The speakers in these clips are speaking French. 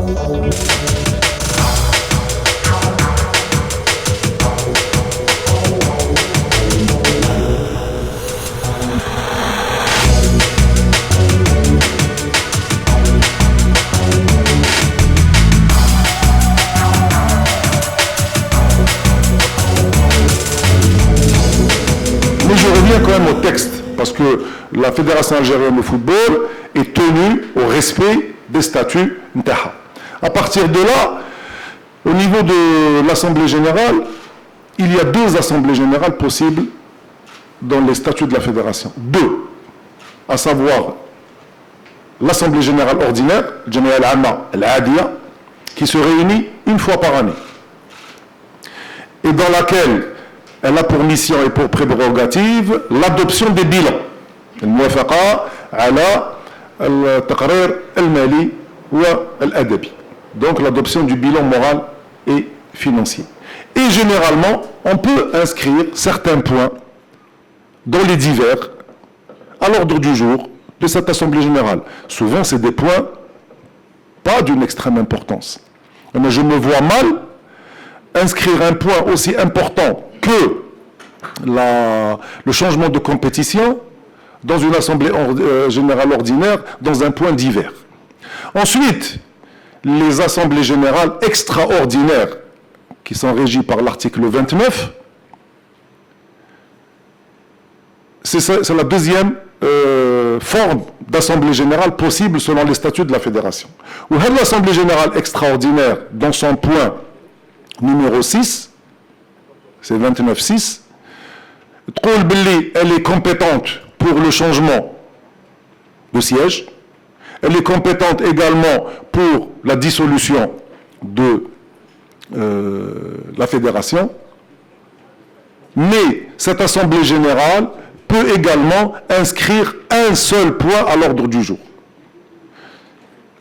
Mais je reviens quand même au texte, parce que la Fédération algérienne de football est tenue au respect des statuts Ntaha. À partir de là, au niveau de l'Assemblée générale, il y a 2 assemblées générales possibles dans les statuts de la Fédération. 2, à savoir l'Assemblée générale ordinaire, Jamia al-Amma al-Adiya, qui se réunit une fois par année, et dans laquelle elle a pour mission et pour prérogative l'adoption des bilans. الموافقة على التقرير المالي والأدبي. Donc l'adoption du bilan moral et financier. Et généralement, on peut inscrire certains points dans les divers à l'ordre du jour de cette Assemblée générale. Souvent, c'est des points pas d'une extrême importance. Mais je me vois mal inscrire un point aussi important que le changement de compétition dans une assemblée générale ordinaire, dans un point divers. Ensuite, les assemblées générales extraordinaires, qui sont régies par l'article 29, c'est la deuxième forme d'assemblée générale possible selon les statuts de la fédération. Ou l'assemblée générale extraordinaire, dans son point numéro 6, c'est 29.6, elle est compétente pour le changement de siège, elle est compétente également pour la dissolution de la fédération, mais cette assemblée générale peut également inscrire un seul point à l'ordre du jour.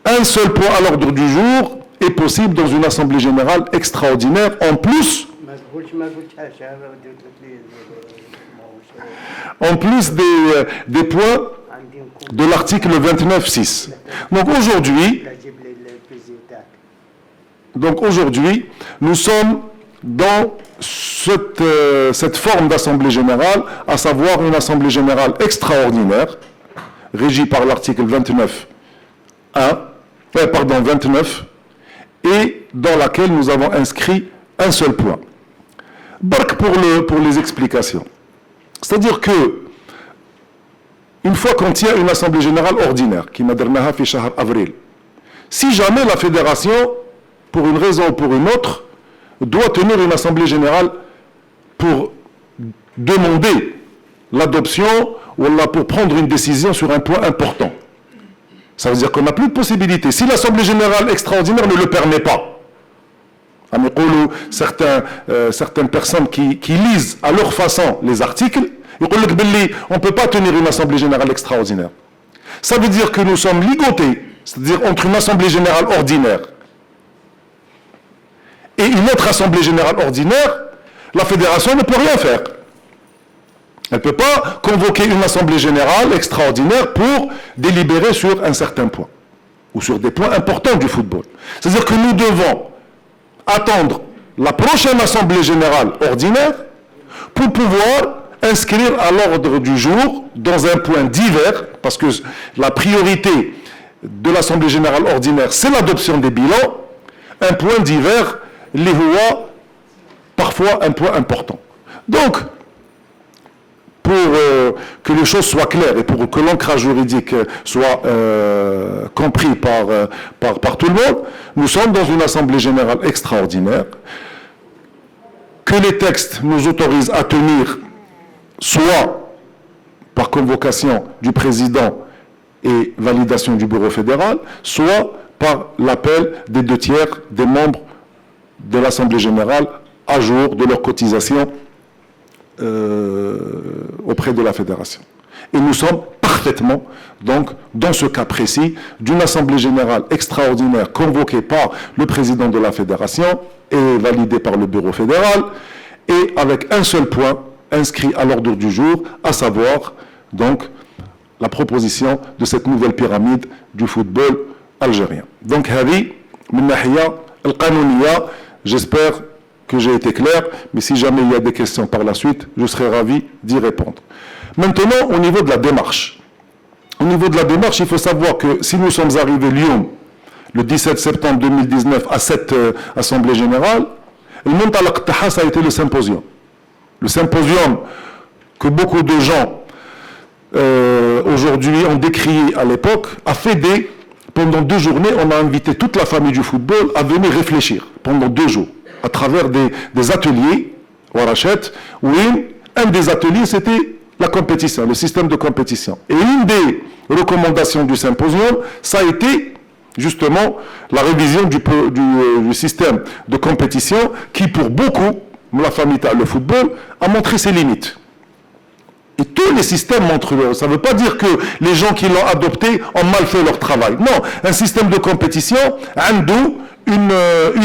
Un seul point à l'ordre du jour est possible dans une assemblée générale extraordinaire, en plus des points de l'article 29.6. Donc aujourd'hui, nous sommes dans cette forme d'assemblée générale, à savoir une assemblée générale extraordinaire, régie par l'article 29, et dans laquelle nous avons inscrit un seul point. Bark pour les explications. C'est-à-dire que, une fois qu'on tient une assemblée générale ordinaire, qui m'a donné fi shahr avril, si jamais la fédération, pour une raison ou pour une autre, doit tenir une assemblée générale pour demander l'adoption ou pour prendre une décision sur un point important, ça veut dire qu'on n'a plus de possibilité. Si l'assemblée générale extraordinaire ne le permet pas, certaines personnes qui lisent à leur façon les articles, on ne peut pas tenir une assemblée générale extraordinaire. Ça veut dire que nous sommes ligotés, c'est-à-dire entre une assemblée générale ordinaire et une autre assemblée générale ordinaire, la fédération ne peut rien faire. Elle ne peut pas convoquer une assemblée générale extraordinaire pour délibérer sur un certain point, ou sur des points importants du football. C'est-à-dire que nous devons attendre la prochaine assemblée générale ordinaire pour pouvoir inscrire à l'ordre du jour, dans un point divers, parce que la priorité de l'assemblée générale ordinaire, c'est l'adoption des bilans, un point divers, les huwa, parfois un point important. Donc, pour que les choses soient claires et pour que l'ancrage juridique soit compris par tout le monde, nous sommes dans une assemblée générale extraordinaire que les textes nous autorisent à tenir soit par convocation du président et validation du bureau fédéral, soit par l'appel des 2/3 des membres de l'Assemblée générale à jour de leur cotisation auprès de la fédération. Et nous sommes parfaitement, donc, dans ce cas précis, d'une assemblée générale extraordinaire convoquée par le président de la fédération et validée par le bureau fédéral, et avec un seul point inscrit à l'ordre du jour, à savoir, donc, la proposition de cette nouvelle pyramide du football algérien. Donc, Hadi, من ناحية القانونية. J'espère que j'ai été clair, mais si jamais il y a des questions par la suite, je serai ravi d'y répondre. Maintenant, au niveau de la démarche. Au niveau de la démarche, il faut savoir que si nous sommes arrivés Lyon le 17 septembre 2019 à cette Assemblée Générale, le Muntalaq Taha, ça a été le symposium. Le symposium que beaucoup de gens aujourd'hui ont décrié à l'époque, a fait pendant 2 journées, on a invité toute la famille du football à venir réfléchir pendant 2 jours, à travers des ateliers, Warachet, où un des ateliers c'était la compétition, le système de compétition. Et une des recommandations du symposium, ça a été justement la révision du système de compétition qui pour beaucoup, la famille, le football, a montré ses limites. Et tous les systèmes montrent, ça ne veut pas dire que les gens qui l'ont adopté ont mal fait leur travail. Non, un système de compétition a une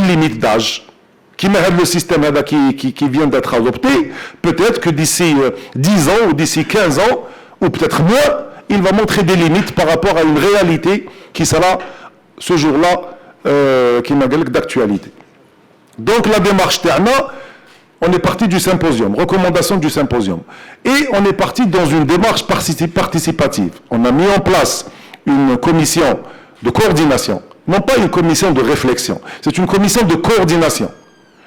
limite d'âge. Qui mérite le système qui vient d'être adopté, peut-être que d'ici 10 ans ou d'ici 15 ans, ou peut-être moins, il va montrer des limites par rapport à une réalité qui sera ce jour-là qui m'a dit d'actualité. Donc la démarche Terna, on est parti du symposium, recommandation du symposium. Et on est parti dans une démarche participative. On a mis en place une commission de coordination. Non pas une commission de réflexion, c'est une commission de coordination.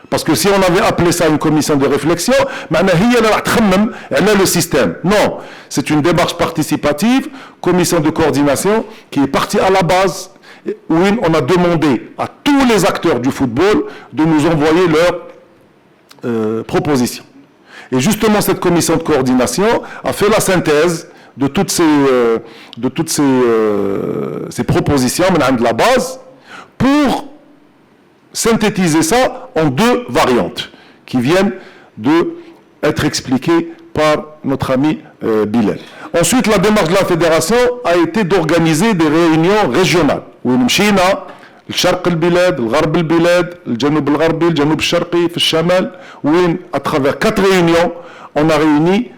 Parce que si on avait appelé ça une commission de réflexion, elle a le système. Non, c'est une démarche participative, commission de coordination, qui est partie à la base, où on a demandé à tous les acteurs du football de nous envoyer leurs propositions. Et justement, cette commission de coordination a fait la synthèse de toutes ces propositions, de la base, pour synthétiser ça en 2 variantes qui viennent d'être expliquées par notre ami Bilal. Ensuite, la démarche de la fédération a été d'organiser des réunions régionales. Où nous sommes الشرق البلاد الغرب البلاد الجنوب الغربي الجنوب الشرقي في الشمال وين à travers 4 réunions on a réuni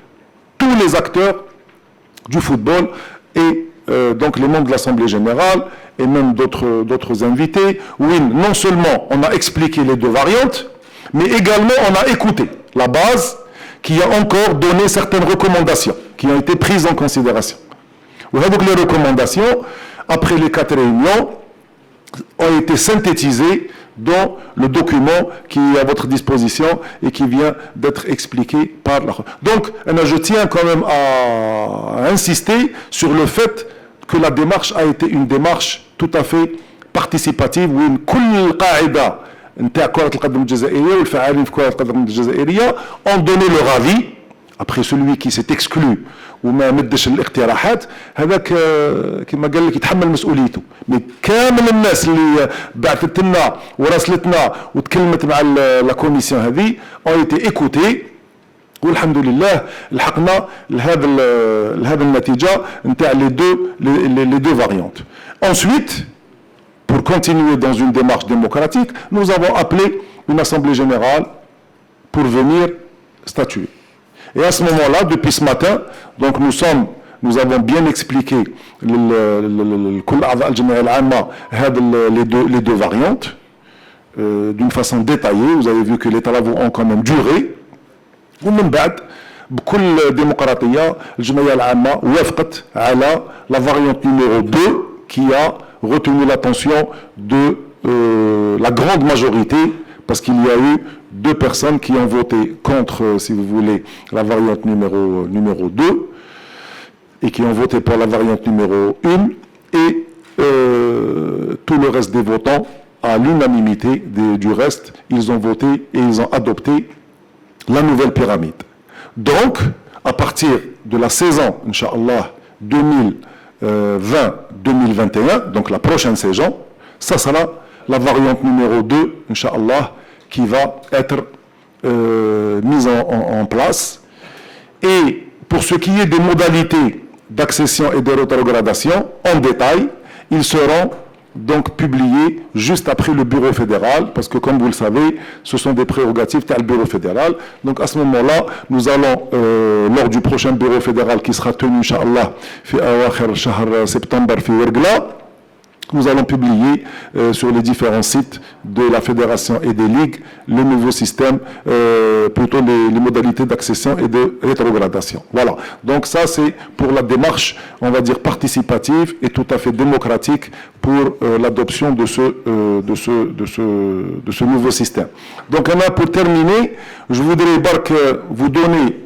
tous les acteurs du football et donc les membres de l'Assemblée Générale et même d'autres invités où non seulement on a expliqué les 2 variantes mais également on a écouté la base qui a encore donné certaines recommandations qui ont été prises en considération. Donc les recommandations après les 4 réunions ont été synthétisées dans le document qui est à votre disposition et qui vient d'être expliqué par la... Donc, je tiens quand même à insister sur le fait que la démarche a été une démarche tout à fait participative où كل قاعدة نتاع كرة القدم الجزائرية والفعالين في كرة القدم الجزائرية ont donné leur avis. Après celui qui s'est exclu وما مدش الاقتراحات هذاك كما قال لك يتحمل مسؤوليته. مي كامل الناس اللي بعثت لنا وراسلتنا وتكلمت مع لا كوميسيون هذه ont été écoutés والحمد لله لحقنا لهذا النتيجه نتاع les deux variantes. Ensuite, pour continuer dans une démarche démocratique, nous avons appelé une assemblée générale pour venir statuer. Et à ce moment-là, depuis ce matin, donc nous avons bien expliqué les 2 variantes d'une façon détaillée. Vous avez vu que les travaux ont quand même duré. ومن بعد بكل ديمقراطية الجمعية العامة وافقت على la variante numéro 2 qui a retenu l'attention de la grande majorité parce qu'il y a eu 2 personnes qui ont voté contre, si vous voulez, la variante numéro 2 et qui ont voté pour la variante numéro 1 et tout le reste des votants, à l'unanimité du reste, ils ont voté et ils ont adopté la nouvelle pyramide. Donc, à partir de la saison, Inch'Allah, 2020-2021, donc la prochaine saison, ça sera la variante numéro 2, Inch'Allah, qui va être mise en place. Et pour ce qui est des modalités d'accession et de rétrogradation, en détail, ils seront donc publiés juste après le bureau fédéral, parce que comme vous le savez, ce sont des prérogatives du bureau fédéral. Donc à ce moment-là, nous allons, lors du prochain bureau fédéral qui sera tenu, Inch'Allah, fi awakhir shahr septembre fi Wergla, nous allons publier sur les différents sites de la fédération et des ligues le nouveau système, plutôt les modalités d'accession et de rétrogradation. Voilà. Donc ça, c'est pour la démarche, on va dire, participative et tout à fait démocratique pour l'adoption de ce nouveau système. Donc, pour terminer, je voudrais vous donner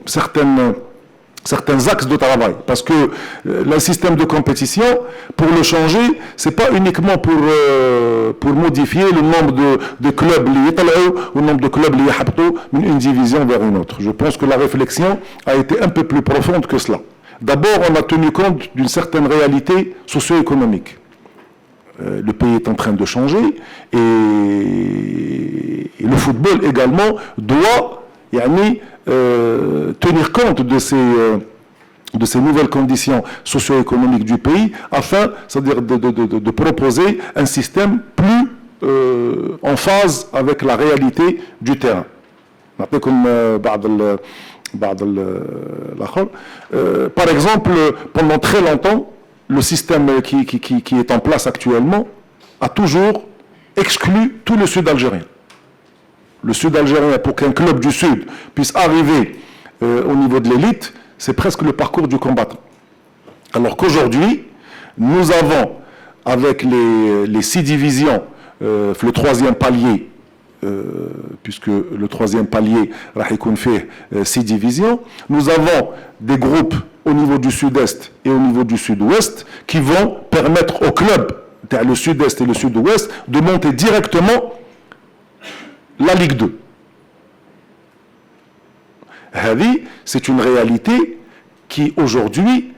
certains axes de travail, parce que le système de compétition, pour le changer, c'est pas uniquement pour modifier le nombre de clubs liés ou le nombre de clubs liés d'une division vers une autre. Je pense que la réflexion a été un peu plus profonde que cela. D'abord, on a tenu compte d'une certaine réalité socio-économique. Le pays est en train de changer et le football également doit tenir compte de ces nouvelles conditions socio-économiques du pays afin, c'est-à-dire de proposer un système plus en phase avec la réalité du terrain. Par exemple, pendant très longtemps, le système qui est en place actuellement a toujours exclu tout le sud algérien. Le sud algérien, pour qu'un club du sud puisse arriver au niveau de l'élite, c'est presque le parcours du combattant. Alors qu'aujourd'hui, nous avons, avec les 6 divisions, le 3e palier, puisque le 3e palier, fait 6 divisions, nous avons des groupes au niveau du sud-est et au niveau du sud-ouest qui vont permettre aux clubs, le sud-est et le sud-ouest, de monter directement la Ligue 2. C'est une réalité qui aujourd'hui,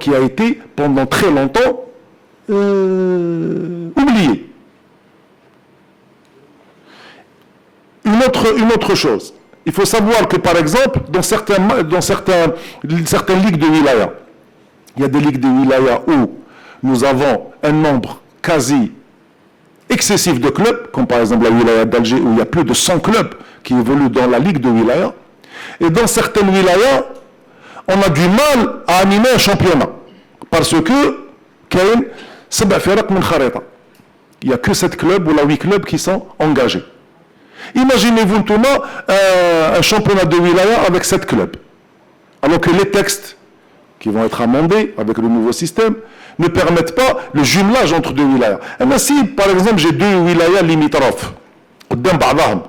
qui a été pendant très longtemps oubliée. Une autre chose, il faut savoir que par exemple, dans certaines ligues de wilaya, il y a des ligues de wilaya où nous avons un nombre quasi excessif de clubs, comme par exemple la wilaya d'Alger où il y a plus de 100 clubs qui évoluent dans la ligue de wilaya. Et dans certaines wilayas, on a du mal à animer un championnat. Parce que il n'y a que 7 clubs ou 8 clubs qui sont engagés. Imaginez-vous maintenant un championnat de wilaya avec 7 clubs. Alors que les textes qui vont être amendés avec le nouveau système ne permettent pas le jumelage entre 2 wilayas. Et si, par exemple, j'ai 2 wilayas limitrophes, قدام بعضهم,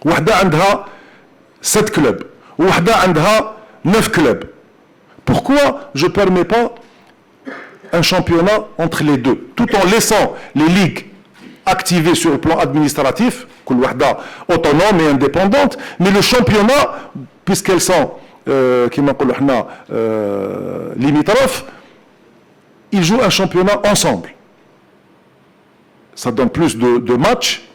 واحدة عندها 7 clubs, واحدة عندها 9 clubs. Pourquoi je ne permets pas un championnat entre les deux, tout en laissant les ligues activées sur le plan administratif, autonome et indépendante, mais le championnat, puisqu'elles sont limitrophes, ils jouent un championnat ensemble. Ça donne plus de matchs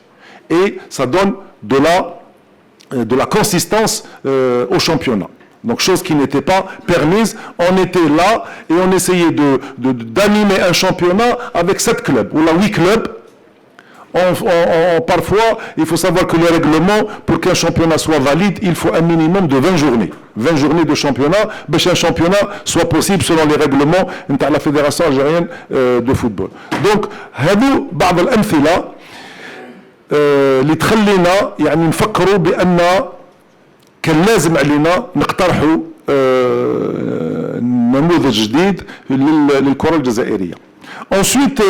et ça donne de la consistance au championnat. Donc, chose qui n'était pas permise, on était là et on essayait d'animer un championnat avec 7 clubs, ou 8 clubs. Parfois, il faut savoir que le règlement, pour qu'un championnat soit valide, il faut un minimum de 20 journées. 20 journées de championnat, pour qu'un championnat soit possible selon les règlements de la Fédération algérienne de football. Donc, هذو بعض الأمثلة اللي تخلينا يعني نفكروا بأن كان لازم علينا نقترحوا نموذج جديد للكرة الجزائرية. Ensuite,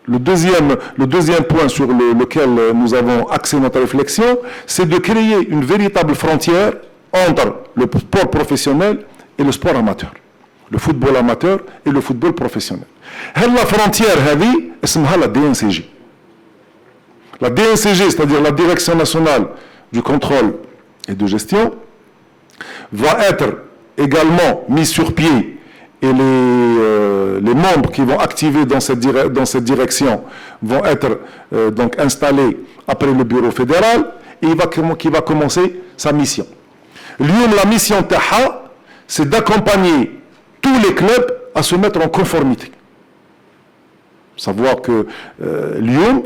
le deuxième point sur lequel nous avons axé notre réflexion, c'est de créer une véritable frontière entre le sport professionnel et le sport amateur. Le football amateur et le football professionnel. La frontière, c'est la DNCG. La DNCG, c'est-à-dire la Direction nationale du contrôle et de gestion, va être également mise sur pied et les membres qui vont activer dans cette direction vont être donc installés après le bureau fédéral et qui va commencer sa mission. La mission TAHA, c'est d'accompagner tous les clubs à se mettre en conformité. Savoir que Lyon,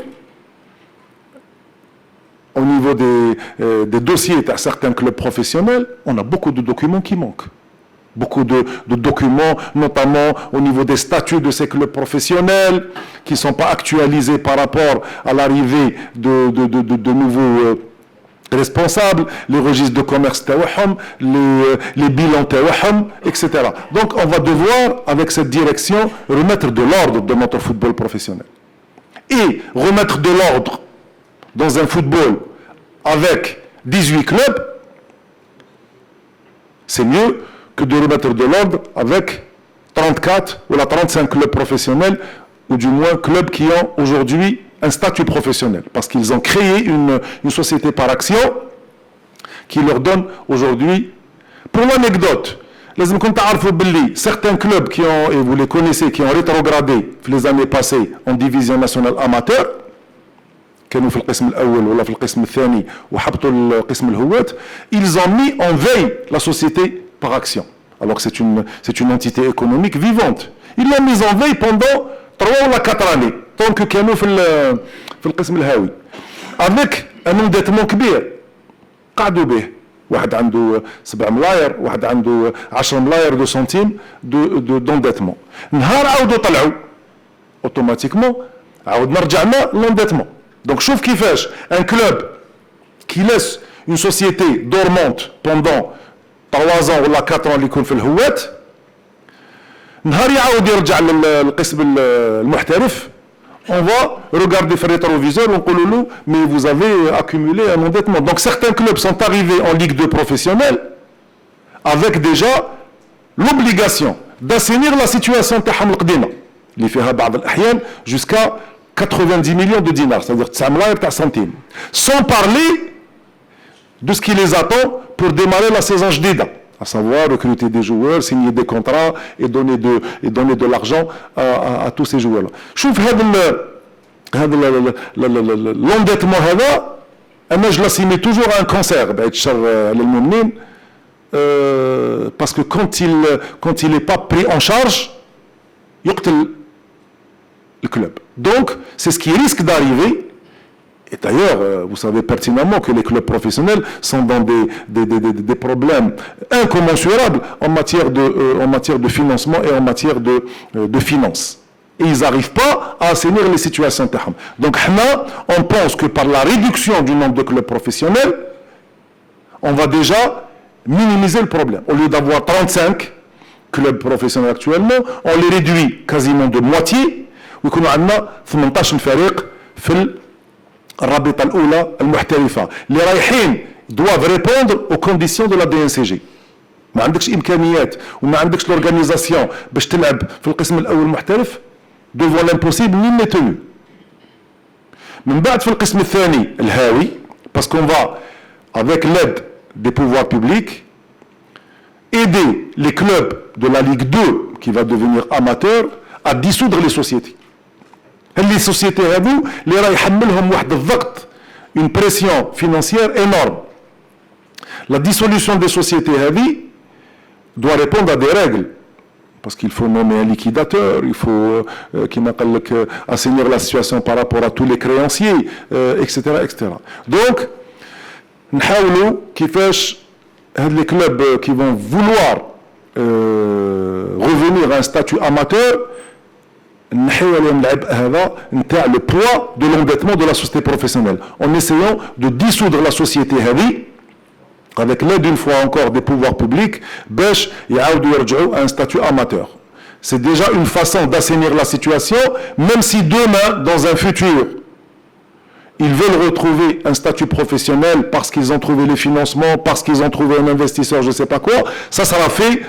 au niveau des dossiers à certains clubs professionnels, on a beaucoup de documents qui manquent. beaucoup de documents, notamment au niveau des statuts de ces clubs professionnels, qui ne sont pas actualisés par rapport à l'arrivée de nouveaux responsables, les registres de commerce, les bilans, etc. Donc on va devoir, avec cette direction, remettre de l'ordre dans notre football professionnel. Et remettre de l'ordre dans un football avec 18 clubs, c'est mieux que de remettre de l'ordre avec 34 ou 35 clubs professionnels, ou du moins clubs qui ont aujourd'hui un statut professionnel, parce qu'ils ont créé une société par action qui leur donne aujourd'hui. Pour l'anecdote, certains clubs qui ont, et vous les connaissez, qui ont rétrogradé les années passées en division nationale amateur, كانوا في القسم الأول ولا في القسم الثاني وحبطوا القسم الهوات, ils ont mis en veille la société par action, alors que c'est une entité économique vivante. Ils l'ont mise en veille pendant 3 ou 4 années, tant que كانوا في القسم الهاوي, avec un endettement كبير قعدوا به. واحد عنده 7 ملاير, واحد عنده 10 ملاير دو سنتيم d'endettement. نهار عاودوا طلعوا automatiquement عاودنا رجعنا l'endettement. Donc, chauffe qui fait un club qui laisse une société dormante pendant 3 ans ou 4 ans, اللي يكون في الهوات, نهار يعاود يرجع للقسم المحترف, on va regarder في الريتروفيزور ونقولوا له mais vous avez accumulé un endettement. Donc, certains clubs sont arrivés en Ligue 2 professionnelle avec déjà l'obligation d'assainir la situation تاعهم القديمة اللي فيها بعض الأحيان jusqu'à 90 millions de dinars, c'est-à-dire 9 ملاير تاع centimes, sans parler de ce qui les attend pour démarrer la saison جديدة, à savoir recruter des joueurs, signer des contrats et donner de l'argent à tous ces joueurs-là. شوف هذا l'endettement هذا انا je l'assimile toujours à un cancer بعد الشر للمؤمنين, parce que quand il n'est pas pris en charge يقتل le club. Donc, c'est ce qui risque d'arriver. Et d'ailleurs, vous savez pertinemment que les clubs professionnels sont dans des problèmes incommensurables en matière de financement et en matière de finances. Et ils n'arrivent pas à assainir les situations. Donc, on pense que par la réduction du nombre de clubs professionnels, on va déjà minimiser le problème. Au lieu d'avoir 35 clubs professionnels actuellement, on les réduit quasiment de moitié. ويكونوا عندنا 18 فريق في الرابطه الاولى المحترفه اللي رايحين doivent répondre aux conditions de la DNCG. ما عندكش امكانيات وما عندكش لورغانيزاسيون باش تلعب في القسم الاول محترف, devant l'impossible nul n'est tenu. من بعد في القسم الثاني الهاوي, parce qu'on va avec l'aide des pouvoirs publics aider les clubs de la Ligue 2 qui va devenir amateur à dissoudre les sociétés. Les sociétés هذو اللي راه يحملهم واحد الضغط, une pression financière énorme. La dissolution des sociétés هذه doit répondre à des règles, parce qu'il faut nommer un liquidateur, il faut كما قال لك assainir la situation par rapport à tous les créanciers, etc. Donc نحاولوا كيفاش هاد les clubs qui vont vouloir revenir à un statut amateur, le poids de l'endettement de la société professionnelle, en essayant de dissoudre la société avec l'aide une fois encore des pouvoirs publics, à un statut amateur. C'est déjà une façon d'assainir la situation, même si demain, dans un futur, ils veulent retrouver un statut professionnel parce qu'ils ont trouvé les financements, parce qu'ils ont trouvé un investisseur, je ne sais pas quoi, ça sera fait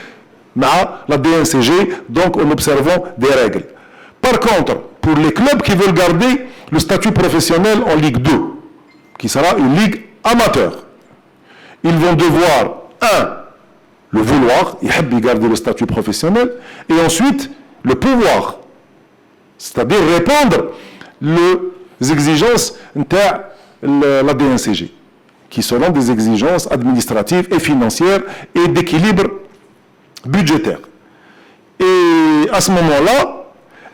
la DNCG, donc en observant des règles. Par contre, pour les clubs qui veulent garder le statut professionnel en Ligue 2, qui sera une ligue amateur, ils vont devoir, le vouloir, garder le statut professionnel, et ensuite le pouvoir, c'est-à-dire répondre aux exigences de la DNCG, qui seront des exigences administratives et financières et d'équilibre budgétaire. Et à ce moment-là,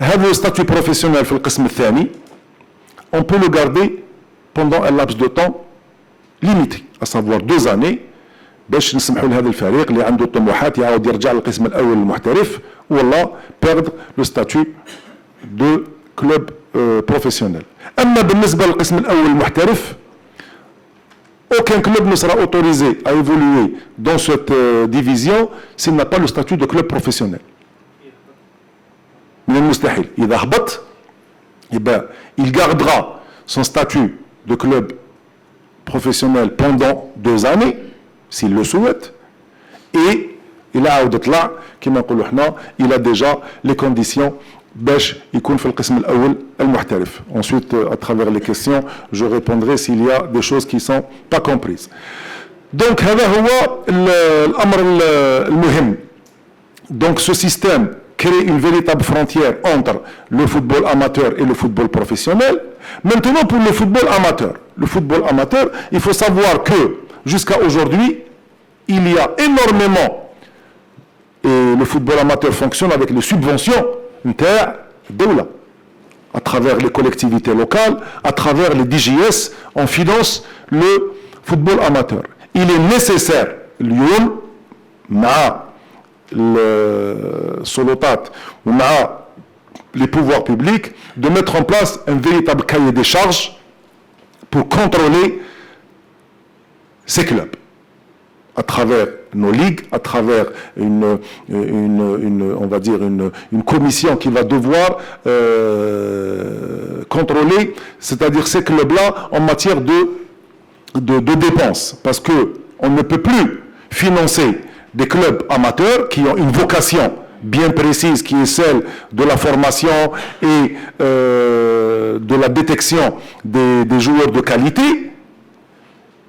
le statut professionnel في القسم الثاني, on peut le garder pendant un laps de temps limité, à savoir 2 années, باش نسمحوا لهذا الفريق اللي عنده طموحات يعاود يرجع للقسم الاول المحترف ولا بيردر لو ستاتيو دو كلوب بروفيسيونيل. اما بالنسبه للقسم الاول المحترف aucun club ne sera autorisé à évoluer dans cette division s'il n'a pas le statut de club professionnel. من المستحيل إذا هبط il gardera son statut de club professionnel pendant 2 années s'il le souhaite et il a يطلع كما نقولوا احنا il a déjà les conditions باش يكون في القسم الأول المحترف. Ensuite, à travers les questions, je répondrai s'il y a des choses qui sont pas comprises. Donc, هذا هو الأمر المهم. Donc, ce système crée une véritable frontière entre le football amateur et le football professionnel. Maintenant, pour le football amateur, il faut savoir que jusqu'à aujourd'hui, il y a énormément, et le football amateur fonctionne avec les subventions à travers les collectivités locales, à travers les DGS, on finance le football amateur. Il est nécessaire, اليوم مع السلطات ومع les pouvoirs publics de mettre en place un véritable cahier des charges pour contrôler ces clubs à travers nos ligues, à travers on va dire une commission qui va devoir contrôler, c'est-à-dire ces clubs-là en matière de dépenses, parce que on ne peut plus financer des clubs amateurs qui ont une vocation bien précise, qui est celle de la formation et de la détection des joueurs de qualité.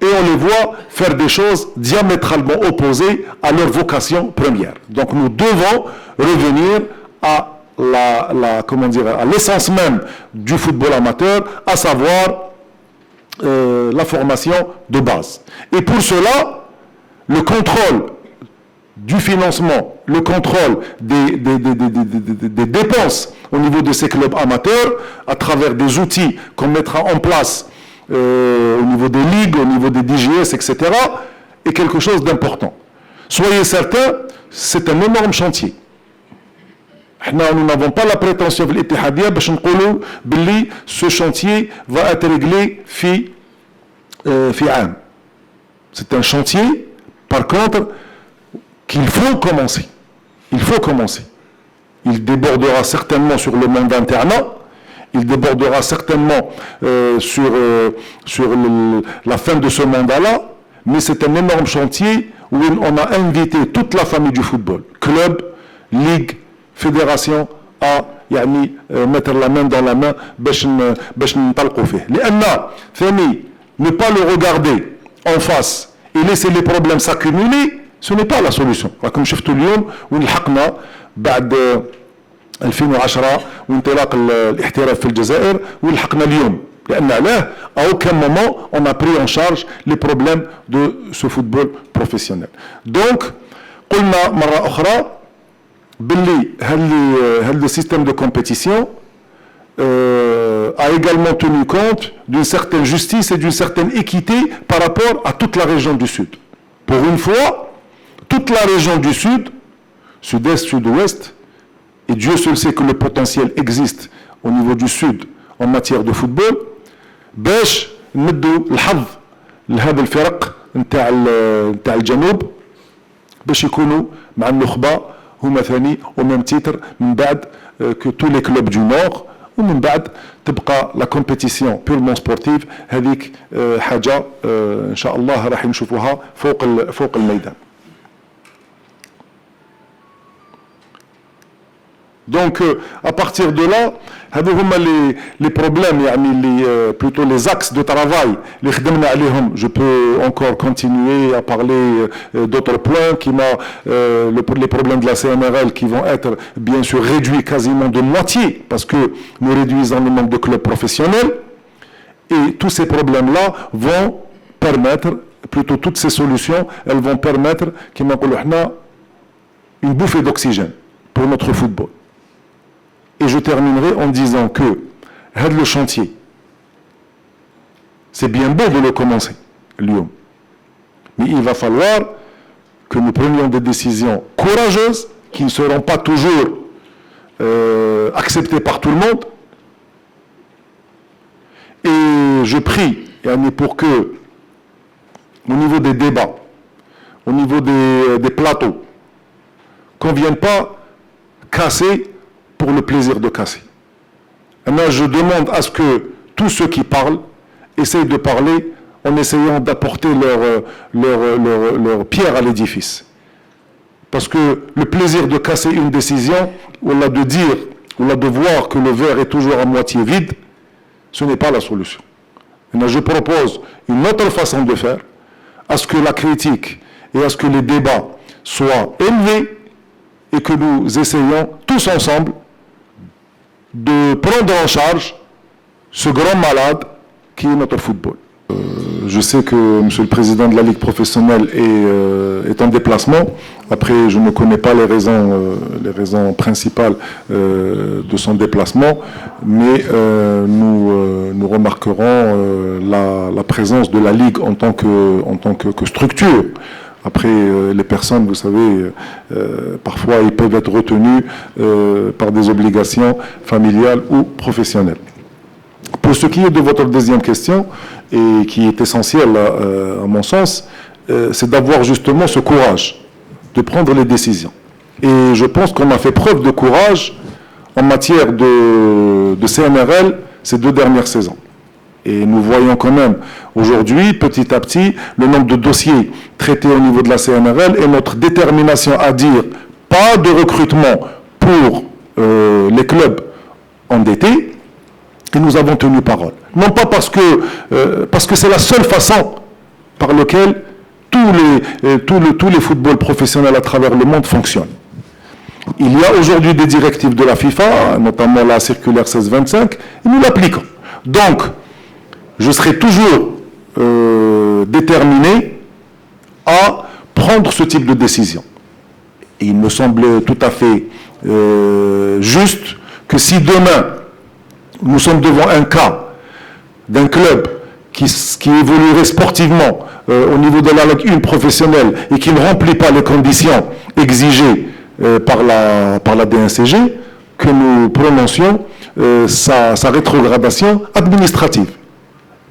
Et on les voit faire des choses diamétralement opposées à leur vocation première. Donc nous devons revenir à à l'essence même du football amateur, à savoir la formation de base. Et pour cela, le contrôle du financement, le contrôle des dépenses au niveau de ces clubs amateurs, à travers des outils qu'on mettra en place au niveau des ligues, au niveau des DGS, etc., est quelque chose d'important. Soyez certains, c'est un énorme chantier. Nous n'avons pas la prétention de l'Ittihadiyya باش نقولوا باللي ce chantier va être réglé في عام. C'est un chantier, par contre, qu'il faut commencer. Il faut commencer. Il débordera certainement sur le monde d'internat. Il débordera certainement sur la fin de ce mandat-là, mais c'est un énorme chantier où on a invité toute la famille du football, club, ligue, fédération, à mettre la main dans la main باش نطلقوا فيه. لأن ثاني ne pas le regarder en face et laisser les problèmes s'accumuler, ce n'est pas la solution. راكم شفتوا اليوم وين لحقنا بعد 2010 وانطلاق الاحتراف في الجزائر ولحقنا اليوم لان علاه à aucun moment on a pris en charge les problèmes de ce football professionnel. Donc قلنا مرة أخرى باللي هل le système de compétition a également tenu compte d'une certaine justice et d'une certaine équité par rapport à toute la région du Sud. Pour une fois, toute la région du Sud, Sud-Est, Sud-Ouest, et Dieu seul sait que le potentiel existe au niveau du Sud en matière de football, باش نمدوا الحظ لهذا الفرق نتاع الجنوب باش يكونوا مع النخبة هما ثاني au même titre من بعد que tous les clubs du Nord ومن بعد تبقى la compétition purement sportive هذيك حاجة إن شاء الله راح نشوفوها فوق الميدان. Donc, à partir de là, les problèmes, plutôt les axes de travail, je peux encore continuer à parler d'autres points, les problèmes de la CNRL qui vont être bien sûr réduits quasiment de moitié, parce que nous réduisons le nombre de clubs professionnels, et tous ces problèmes-là vont permettre, plutôt toutes ces solutions, elles vont permettre une bouffée d'oxygène pour notre football. Et je terminerai en disant que le chantier, c'est bien beau de le commencer, Lyon. Mais il va falloir que nous prenions des décisions courageuses, qui ne seront pas toujours acceptées par tout le monde. Et je prie, pour que, au niveau des débats, au niveau des plateaux, qu'on ne vienne pas casser pour le plaisir de casser. Et là, je demande à ce que tous ceux qui parlent essayent de parler en essayant d'apporter leur pierre à l'édifice. Parce que le plaisir de casser une décision, ou là de dire, ou là de voir que le verre est toujours à moitié vide, ce n'est pas la solution. Et là, je propose une autre façon de faire, à ce que la critique et à ce que les débats soient élevés et que nous essayons tous ensemble de prendre en charge ce grand malade qui est notre football. Je sais que Monsieur le Président de la Ligue professionnelle est en déplacement. Après, je ne connais pas les raisons principales de son déplacement, mais nous remarquerons la présence de la Ligue en tant que structure. Après, les personnes, vous savez, parfois, ils peuvent être retenus par des obligations familiales ou professionnelles. Pour ce qui est de votre deuxième question, et qui est essentielle à mon sens, c'est d'avoir justement ce courage de prendre les décisions. Et je pense qu'on a fait preuve de courage en matière de CNRL ces 2 dernières saisons. Et nous voyons quand même aujourd'hui, petit à petit, le nombre de dossiers traités au niveau de la CNRL et notre détermination à dire pas de recrutement pour les clubs endettés, et nous avons tenu parole. Non pas parce que c'est la seule façon par laquelle tous les footballs professionnels à travers le monde fonctionnent. Il y a aujourd'hui des directives de la FIFA, notamment la circulaire 1625, et nous l'appliquons. Donc, je serai toujours déterminé à prendre ce type de décision. Et il me semble tout à fait juste que si demain, nous sommes devant un cas d'un club qui évoluerait sportivement au niveau de la Ligue 1 professionnelle et qui ne remplit pas les conditions exigées par la DNCG, que nous prononcions sa rétrogradation administrative.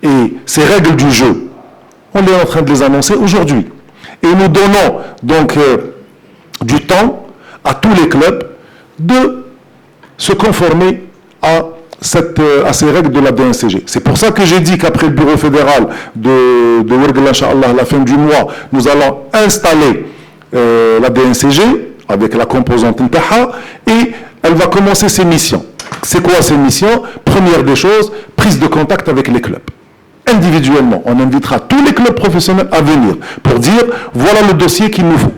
Et ces règles du jeu, on est en train de les annoncer aujourd'hui. Et nous donnons donc du temps à tous les clubs de se conformer à ces règles de la DNCG. C'est pour ça que j'ai dit qu'après le bureau fédéral de Ouerghel, Inch'Allah, à la fin du mois, nous allons installer la DNCG avec la composante Intaha et elle va commencer ses missions. C'est quoi ces missions? Première des choses, prise de contact avec les clubs. Individuellement, on invitera tous les clubs professionnels à venir pour dire voilà le dossier qu'il nous faut.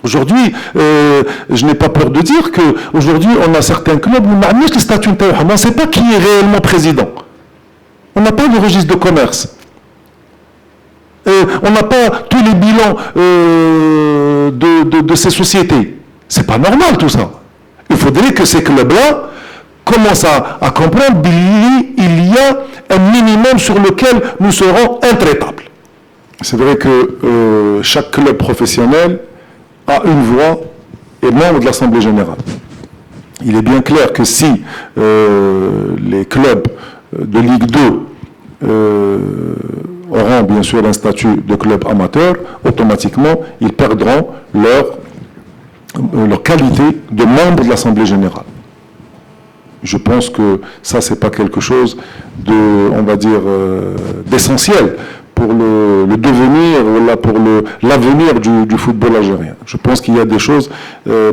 Aujourd'hui, je n'ai pas peur de dire qu'aujourd'hui, on a certains clubs où on ne sait pas qui est réellement président. On n'a pas de registre de commerce. On n'a pas tous les bilans de ces sociétés. C'est pas normal tout ça. Il faudrait que ces clubs-là commencent à comprendre qu'il y a un minimum sur lequel nous serons intraitables. C'est vrai que chaque club professionnel a une voix et membre de l'Assemblée générale. Il est bien clair que si les clubs de Ligue 2 auront bien sûr un statut de club amateur, automatiquement ils perdront leur qualité de membre de l'Assemblée générale. Je pense que ça, c'est pas quelque chose d'essentiel pour le devenir ou là pour l'avenir du football algérien. Je pense qu'il y a des choses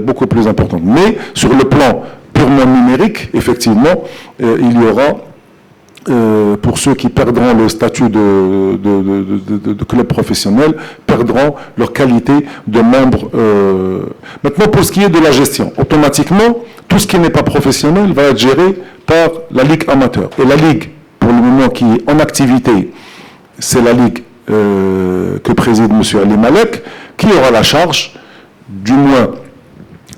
beaucoup plus importantes. Mais sur le plan purement numérique, effectivement, il y aura, pour ceux qui perdront le statut de club professionnel, perdront leur qualité de membre. Maintenant, pour ce qui est de la gestion, automatiquement, tout ce qui n'est pas professionnel va être géré par la Ligue amateur. Et la Ligue, pour le moment, qui est en activité, c'est la Ligue que préside M. Ali Malek, qui aura la charge, du moins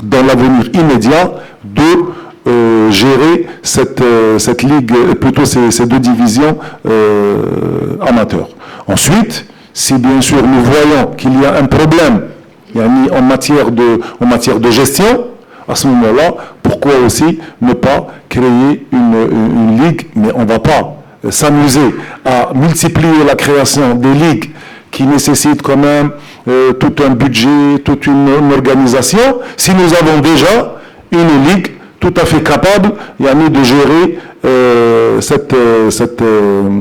dans l'avenir immédiat, de gérer cette Ligue, plutôt ces 2 divisions amateurs. Ensuite, si bien sûr nous voyons qu'il y a un problème en matière de gestion, à ce moment-là, pourquoi aussi ne pas créer une ligue? Mais on ne va pas s'amuser à multiplier la création des ligues qui nécessitent quand même tout un budget, toute une organisation, si nous avons déjà une ligue tout à fait capable de gérer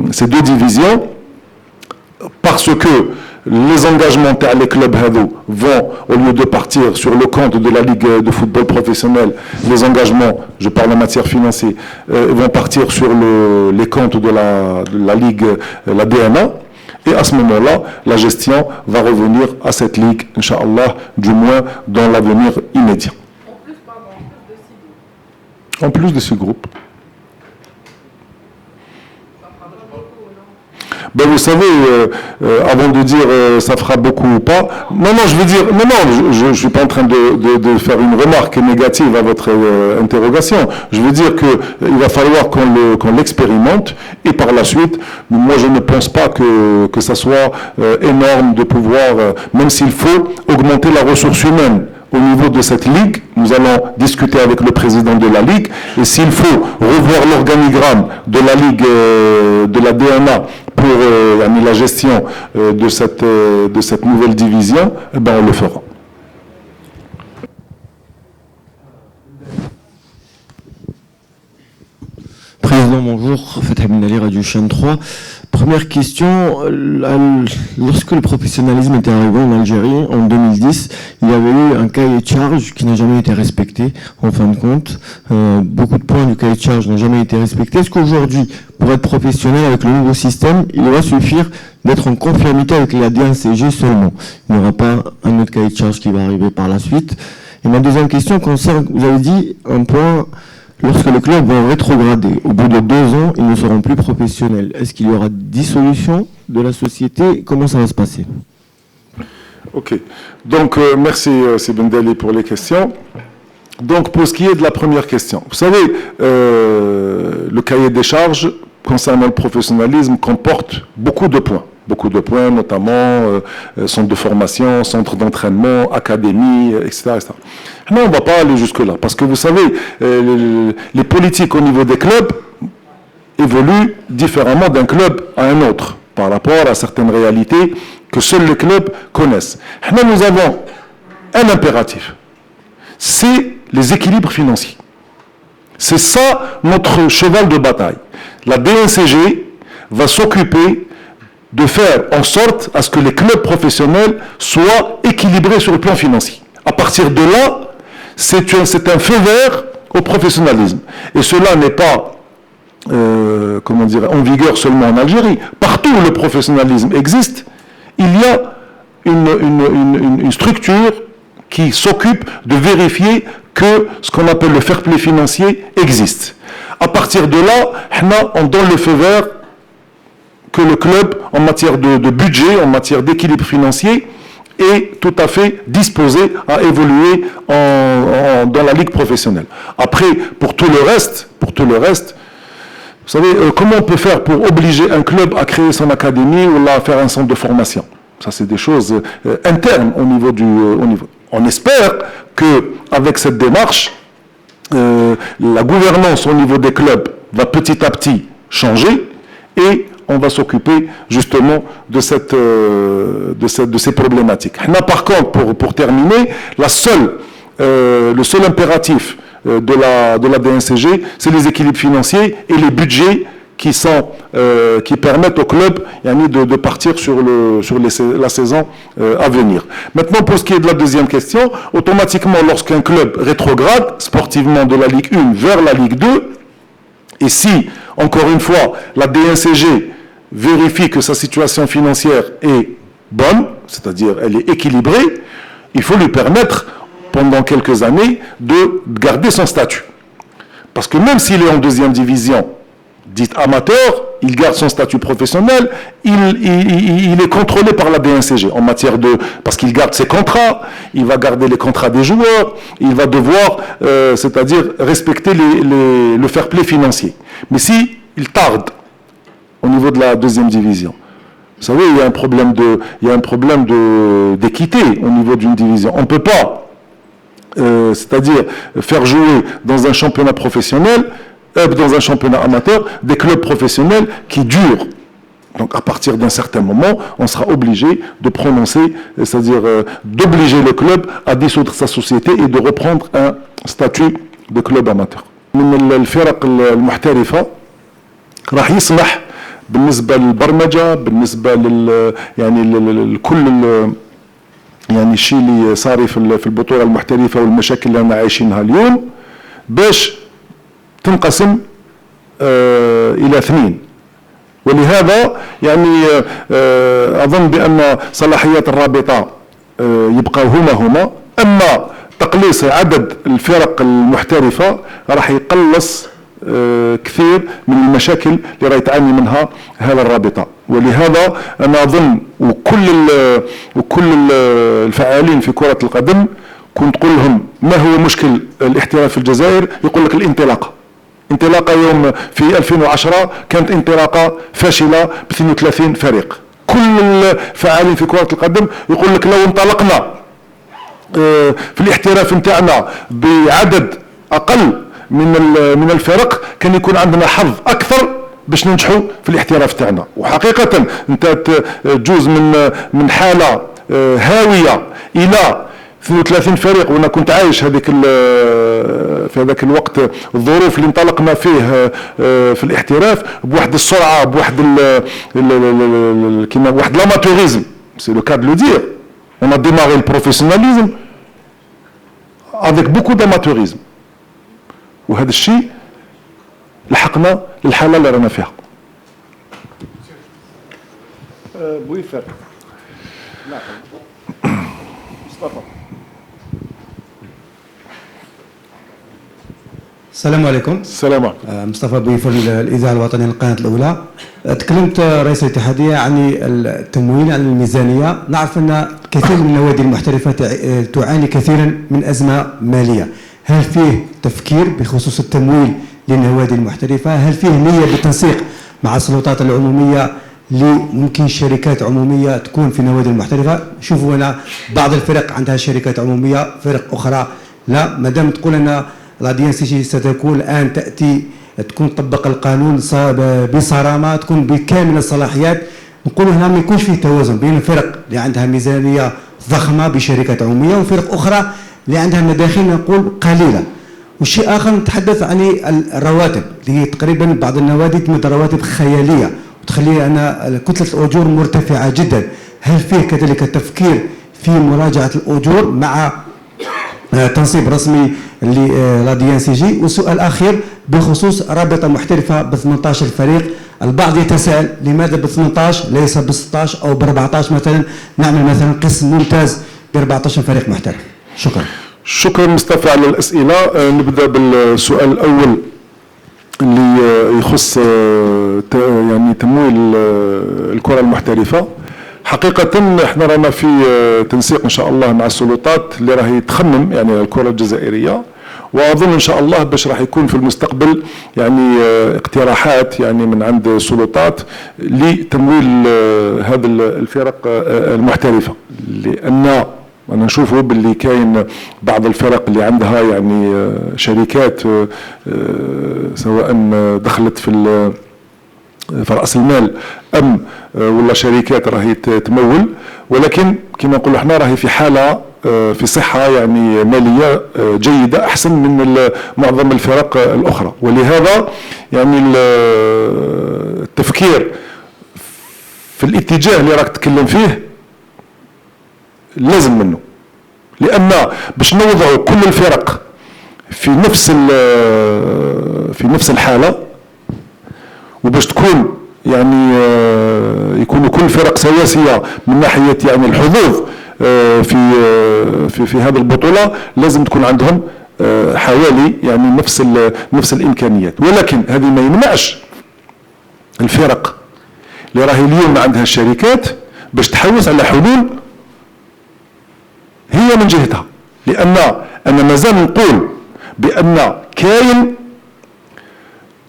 ces deux divisions, parce que les engagements des clubs vont, au lieu de partir sur le compte de la Ligue de football professionnel, les engagements, je parle en matière financière, vont partir sur les comptes de la Ligue, la DNA. Et à ce moment-là, la gestion va revenir à cette Ligue, Inch'Allah, du moins dans l'avenir immédiat. En plus de ce groupe. Ben vous savez, avant de dire ça fera beaucoup ou pas, non, je veux dire, je ne suis pas en train de faire une remarque négative à votre interrogation. Je veux dire qu'il va falloir qu'on l'expérimente et par la suite, moi je ne pense pas que ça soit énorme de pouvoir, même s'il faut augmenter la ressource humaine. Au niveau de cette ligue, nous allons discuter avec le président de la ligue et s'il faut revoir l'organigramme de la ligue de la DNA pour la gestion de cette nouvelle division, eh ben on le fera. Président, bonjour. Fatah Ben Ali, Radio Chaîne 3. Première question, lorsque le professionnalisme était arrivé en Algérie en 2010, il y avait eu un cahier de charge qui n'a jamais été respecté en fin de compte. Beaucoup de points du cahier de charge n'ont jamais été respectés. Est-ce qu'aujourd'hui, pour être professionnel avec le nouveau système, il va suffire d'être en conformité avec la DNCG seulement? Il n'y aura pas un autre cahier de charge qui va arriver par la suite. Et ma deuxième question concerne, vous avez dit un point, lorsque les clubs vont rétrograder, au bout de 2 ans, ils ne seront plus professionnels. Est-ce qu'il y aura dissolution de la société? Comment ça va se passer? Ok. Donc, merci Sibendeli pour les questions. Donc, pour ce qui est de la première question, vous savez, le cahier des charges concernant le professionnalisme comporte beaucoup de points. Beaucoup de points, notamment centre de formation, centre d'entraînement, académie, etc., etc. Mais on ne va pas aller jusque-là, parce que vous savez, les politiques au niveau des clubs évoluent différemment d'un club à un autre, par rapport à certaines réalités que seuls les clubs connaissent. Mais nous avons un impératif, c'est les équilibres financiers. C'est ça notre cheval de bataille. La DNCG va s'occuper de faire en sorte à ce que les clubs professionnels soient équilibrés sur le plan financier. À partir de là, c'est un feu vert au professionnalisme. Et cela n'est pas en vigueur seulement en Algérie. Partout où le professionnalisme existe, il y a une structure qui s'occupe de vérifier que ce qu'on appelle le fair play financier existe. À partir de là, on donne le feu vert que le club, en matière de budget, en matière d'équilibre financier, est tout à fait disposé à évoluer dans la ligue professionnelle. Après, pour tout le reste, vous savez, comment on peut faire pour obliger un club à créer son académie ou à faire un centre de formation? Ça, c'est des choses internes au niveau On espère qu'avec cette démarche, la gouvernance au niveau des clubs va petit à petit changer et on va s'occuper justement de ces problématiques. Là, par contre, pour terminer, le seul impératif de la DNCG, c'est les équilibres financiers et les budgets qui permettent au club de partir sur la saison à venir. Maintenant, pour ce qui est de la deuxième question, automatiquement, lorsqu'un club rétrograde sportivement de la Ligue 1 vers la Ligue 2, et si, encore une fois, la DNCG vérifie que sa situation financière est bonne, c'est-à-dire elle est équilibrée, il faut lui permettre, pendant quelques années, de garder son statut. Parce que même s'il est en deuxième division, dite amateur, il garde son statut professionnel, il est contrôlé par la DNCG en matière parce qu'il garde ses contrats, il va garder les contrats des joueurs, il va devoir, c'est-à-dire respecter le fair play financier. Mais si il tarde au niveau de la deuxième division, Vous savez, il y a un problème d'équité au niveau d'une division. On ne peut pas, c'est-à-dire faire jouer dans un championnat professionnel, dans un championnat amateur, des clubs professionnels qui durent. Donc à partir d'un certain moment, on sera obligé de prononcer, c'est-à-dire d'obliger le club à dissoudre sa société et de reprendre un statut de club amateur. من الفرق المحترفة راح يسمح بالنسبة للبرمجة، بالنسبة يعني لكل يعني الشيء اللي صار في البطولة المحترفة والمشاكل اللي احنا عايشينها اليوم باش تنقسم إلى 2. ولهذا يعني أظن بأن صلاحيات الرابطة يبقى هما أما تقليص عدد الفرق المحترفة راح يقلص كثير من المشاكل اللي راح تعاني منها هذا الرابطة. ولهذا أنا أظن وكل الفعالين في كرة القدم كنت تقول لهم ما هو مشكل الاحتراف في الجزائر، يقول لك الانطلاقة. انطلاقة يوم في 2010 كانت انطلاقة فاشلة ب 32 فريق. كل الفعالين في كرة القدم يقول لك لو انطلقنا في الاحتراف نتاعنا بعدد أقل من الفرق كان يكون عندنا حظ أكثر باش ننجحوا في الاحتراف تاعنا. وحقيقة انت تجوز من حالة هاوية إلى 32 فريق، وانا كنت عايش في هذاك الوقت الظروف اللي انطلقنا فيه في الاحتراف بواحد السرعه، بواحد كيما واحد لاماتوريزم، سي لو كا دو لو دير. اون ا ديماري البروفيسيوناليزم افيك بوكو داماتوريزم، وهذا الشيء لحقنا للحاله اللي رانا فيها. بويفر مصطفى. السلام عليكم. السلام عليكم. مصطفى بويفر، الإذاعة الوطنية القناة الأولى. تكلمت رئيس الاتحادية عن التمويل، عن الميزانية. نعرف أن كثير من النوادي المحترفة تعاني كثيرا من أزمة مالية. هل فيه تفكير بخصوص التمويل للنوادي المحترفة؟ هل فيه نية بالتنسيق مع السلطات العمومية ممكن شركات عمومية تكون في النوادي المحترفة؟ شوفوا أنا بعض الفرق عندها شركات عمومية، فرق أخرى لا. ما دام تقول أن لا دي ان سي جي ستكون الآن تأتي تكون تطبق القانون بصرامة، تكون بكامل الصلاحيات، نقول هنا ما يكونش فيه توازن بين الفرق اللي عندها ميزانية ضخمة بشركات عمومية وفرق أخرى اللي عندها مداخيل نقول قليلة. والشيء آخر نتحدث عن الرواتب اللي هي تقريبا بعض النوادي تمد رواتب خيالية وتخلي أن كتلة الأجور مرتفعة جدا. هل فيه كذلك تفكير في مراجعة الأجور مع تنصيب رسمي لا دي ان سي جي؟ والسؤال الأخير بخصوص رابطة محترفة ب 18 فريق. البعض يتساءل لماذا ب 18 ليس ب 16 أو ب 14 مثلا، نعمل مثلا قسم ممتاز ب 14 فريق محترف. شكرا. شكرا مصطفى على الأسئلة. نبدأ بالسؤال الأول اللي يخص يعني تمويل الكرة المحترفة. حقيقة احنا رانا في تنسيق ان شاء الله مع السلطات اللي راهي تخمم يعني الكرة الجزائرية، واظن ان شاء الله باش راح يكون في المستقبل يعني اقتراحات يعني من عند السلطات لتمويل هذه الفرق المحترفة، لان انا نشوفه باللي كاين بعض الفرق اللي عندها يعني شركات سواء دخلت في رأس المال أم ولا شركات راهي تمول، ولكن كما نقولوا احنا راهي في حالة في صحة يعني مالية جيدة أحسن من معظم الفرق الأخرى. ولهذا يعني التفكير في الاتجاه اللي راك تتكلم فيه لازم منه، لأن باش نوضعوا كل الفرق في نفس الحالة وباش تكون يعني يكونوا كل فرق سواسية من ناحية يعني الحظوظ في هذه البطولة، لازم تكون عندهم حوالي يعني نفس الإمكانيات. ولكن هذه ما يمنعش الفرق اللي راهي اليوم عندها الشركات باش تحوس على حلول هي من جهتها، لأن أنا مازال نقول بأن كاين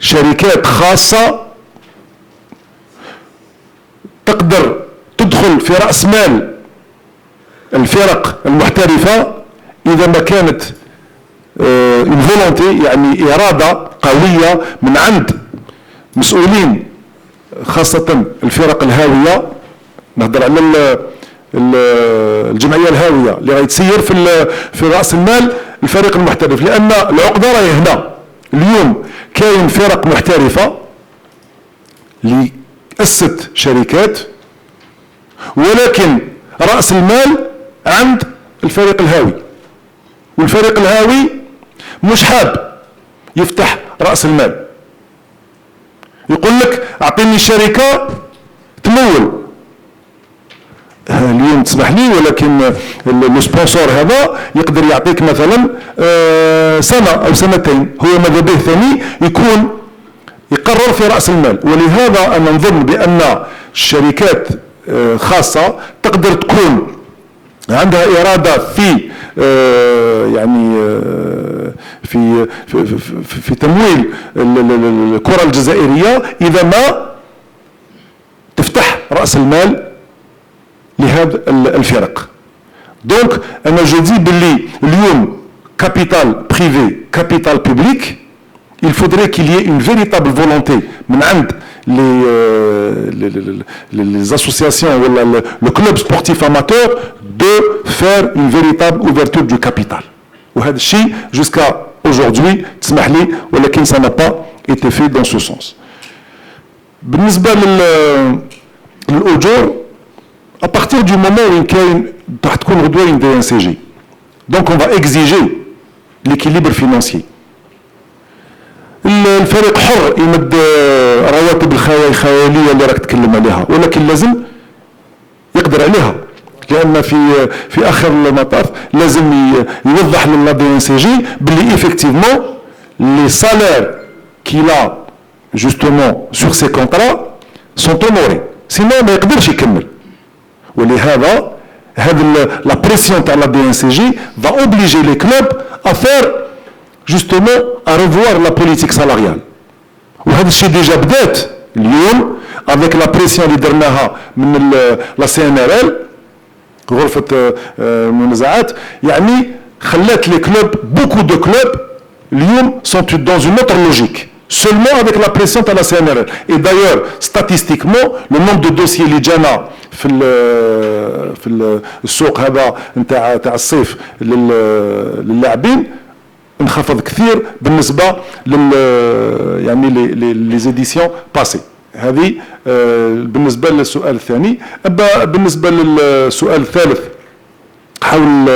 شركات خاصة تقدر تدخل في رأس مال الفرق المحترفة إذا ما كانت فولونتي، يعني إرادة قوية من عند مسؤولين خاصة الفرق الهاوية. نهضر على الجمعية الهاوية اللي غيتسير في رأس المال الفريق المحترف، لأن العقدة راهي هنا. اليوم كاين فرق محترفة اللي أسست شركات، ولكن رأس المال عند الفريق الهاوي، والفريق الهاوي مش حاب يفتح رأس المال، يقول لك أعطيني شركة تمول. اليوم تسمح لي، ولكن السبونسور هذا يقدر يعطيك مثلا سنة أو سنتين، هو ماذا به ثاني يكون يقرر في رأس المال. ولهذا أنا نظن بأن الشركات خاصة تقدر تكون عندها إرادة في يعني في تمويل الكرة الجزائرية إذا ما تفتح رأس المال لهذه الفرق. دونك أنا جو دي باللي اليوم كابيتال بريفي كابيتال بوبليك، il faudrait qu'il y ait une véritable volonté من عند les associations ou le club sportif amateur de faire une véritable ouverture du capital. وهذا الشيء jusqu'à aujourd'hui تسمح لي، ولكن ça n'a pas été fait dans ce sens. بالنسبة للأجور، à partir du moment où كاين راح تكون غدوة une DNCG، donc on va exiger l'équilibre financier. الفريق حر يمد رواتب الخياليه اللي راك تتكلم عليها، ولكن لازم يقدر عليها، لان في اخر المطاف لازم يوضح للا دي ان سي جي باللي ايفيكتيفمون لي سالير كيل ا جوستومون سور سي كونترا سون اونوري، سينو ما يقدرش يكمل. ولهذا هذا لا بريسيون تاع لا دي ان سي جي va obliger les clubs à faire justement à revoir la politique salariale. وهذا الشيء ديجا بدات اليوم avec la pression اللي درناها من لا سي ان ار ال غرفه المنازعات، يعني خلات لي كلوب بوكو دو كلوب اليوم sont dans une autre logique seulement avec la pression تاع لا سي ان ار ال. et d'ailleurs statistiquement le nombre de dossiers اللي جانا في السوق هذا نتاع الصيف للاعبين انخفض كثير بالنسبه يعني لي زيديسيون باسي. هذه بالنسبه للسؤال الثاني. بالنسبه للسؤال الثالث حول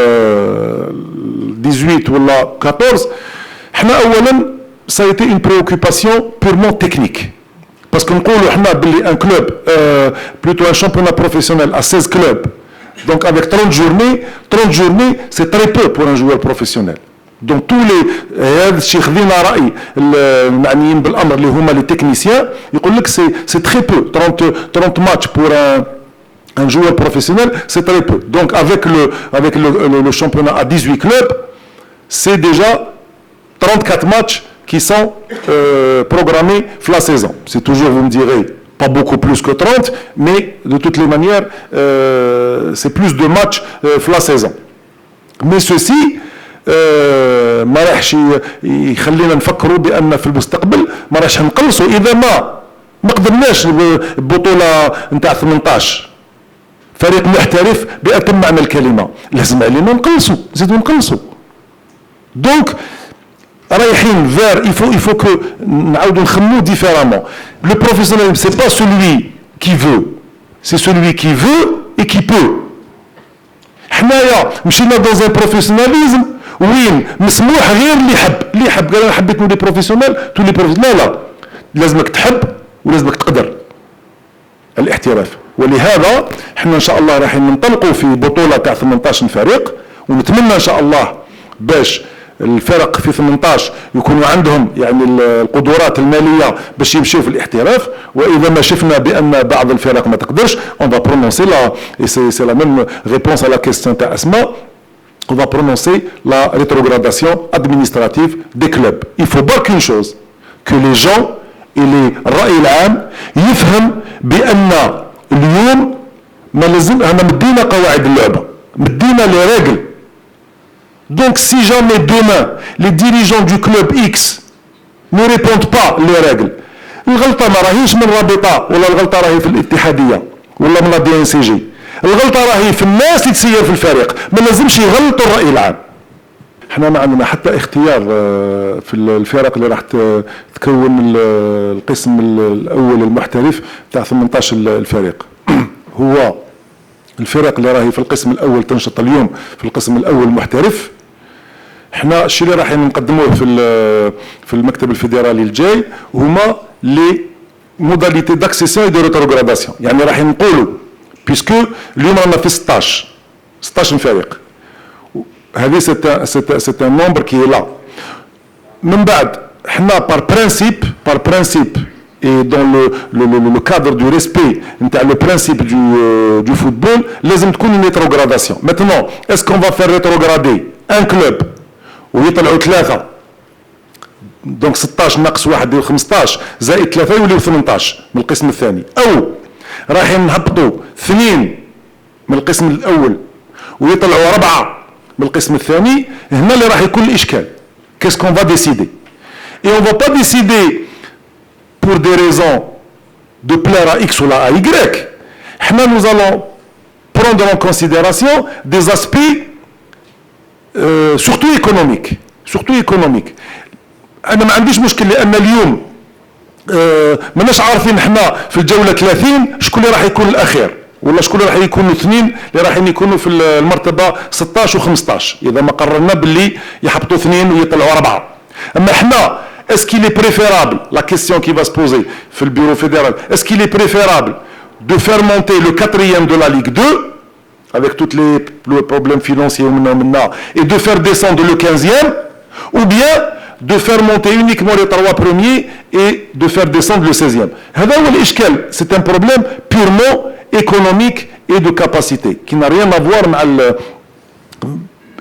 18 ولا 14، احنا اولا سايتي اون بريوكوباسيون بيرمون تكنيك، باسكو نقولوا احنا باللي ان كلوب بلوتو ان شامبيونات بروفيسيونيل ا 16 كلوب، دونك افيك 30 journées سي تري بو بور ان جوار بروفيسيونيل. دونك تو لي هذا الشيء خذينا راي المعنيين بالامر اللي هما لي تكنيسيان، يقول لك سي تري بو 30 ماتش بور ان joueur professionnel, c'est très peu. Donc avec le championnat à 18 clubs, c'est déjà 34 matchs qui sont programmés la saison. C'est toujours, vous me direz, pas beaucoup plus que 30, mais de toutes les manières, c'est plus de matchs la saison. Mais ceci ما راحش يخلينا نفكروا بان في المستقبل ما راحش نقلصوا اذا ما قدرناش البطوله نتاع 18 فريق محترف بأتم معنى الكلمه، لازم علينا نقلصوا، نزيدوا نقلصوا. دونك رايحين فير il faut que نعاودوا نخمموا ديفيرامون. لو بروفيسيونيل سي با سولوي كي فو، سي سولوي كي فو اي كي بو. حنايا مشينا دون ان بروفيسيوناليزم وين مسموح غير اللي يحب قال انا حبيت نولي بروفيسيونيل تولي بروفيسيونيل، لا لازمك تحب ولازمك تقدر الاحتراف. ولهذا احنا ان شاء الله راح ننطلقوا في بطوله تاع 18 فريق، ونتمنى ان شاء الله باش الفرق في 18 يكونوا عندهم يعني القدرات الماليه باش يمشيوا في الاحتراف. واذا ما شفنا بان بعض الفرق ما تقدرش on va prononcer la et c'est la même réponse à la question تاع اسماء، on va prononcer la rétrogradation administrative des clubs. Il faut pas qu'une chose que les gens et les الرأي العام يفهم بان اليوم ما لازم انا مدينا قواعد اللعبه مدينا لي ريغل donc si jamais demain les dirigeants du club X ne répondent pas les règles الغلطه ما راهيش من الرابطه ولا الغلطه راهي في الاتحاديه ولا من لا دي ان سي جي الغلطه راهي في الناس اللي تسير في الفريق ما لازمش يغلطوا الراي العام احنا ما عندنا حتى اختيار في الفرق اللي راح تكون القسم الاول المحترف تاع 18 الفريق هو الفرق اللي راهي في القسم الاول تنشط اليوم في القسم الاول المحترف احنا الشيء اللي راح نقدموه في المكتب الفيدرالي الجاي هما لي موداليتي داكسيسيون دو ريتروغراداسيون يعني راح نقولوا بيسكو اليوم رانا في 16 فريق هذه سي ان نومبر كي لا من بعد حنا بار برانسيب et dans le cadre du respect le principe du football لازم تكون une rétrogradation maintenant est-ce qu'on va faire rétrograder un club ويطلعوا ثلاثة دونك 16 ناقص 1 يدير 15 زائد 3 يوليو 18 من القسم الثاني او راح نهبطوا 2 من القسم الاول ويطلعوا 4 من القسم الثاني هنا اللي راح يكون الاشكال qu'est-ce qu'on va décider et on va pas décider pour des raisons de plaire à X ou à Y nous allons prendre en considération des aspects surtout économiques انا ما عنديش مشكل لان اليوم ماناش عارفين احنا في الجوله 30 شكون اللي راح يكون الاخير ولا شكون اللي راح يكونوا اثنين اللي راح يكونوا في المرتبه 16 و15 اذا ما قررنا باللي يحطوا اثنين ويطلعوا 4 اما احنا est-ce qu'il est préférable la question qui va se poser في البيرو fédéral est-ce qu'il est préférable de faire monter le 4e de la Ligue 2 avec tous les problèmes financiers et de faire descendre le 15e ou bien de faire monter uniquement les 3 premiers et de faire descendre le 16e. C'est un problème purement économique et de capacité qui n'a rien à voir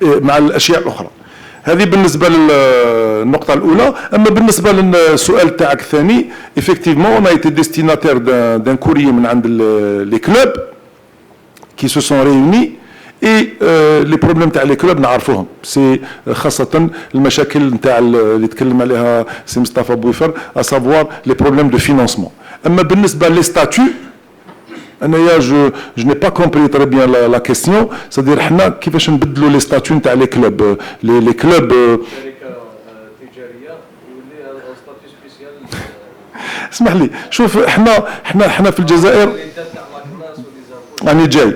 مع الأشياء الأخرى. هذه بالنسبة للنقطة الأولى. أما بالنسبة للسؤال تاعك الثاني effectivement on a été destinataire d'un courrier من عند les clubs qui se sont réunis et les problèmes تاع les clubs نعرفوهم سي خاصة المشاكل نتاع اللي تكلم عليها سي مصطفى بويفر à savoir les problèmes de financement. أما بالنسبة les statuts أنا je n'ai pas compris très bien la question c'est-à-dire حنا كيفاش نبدلوا les statuts نتاع les clubs les clubs اسمح لي شوف احنا في الجزائر راني جاي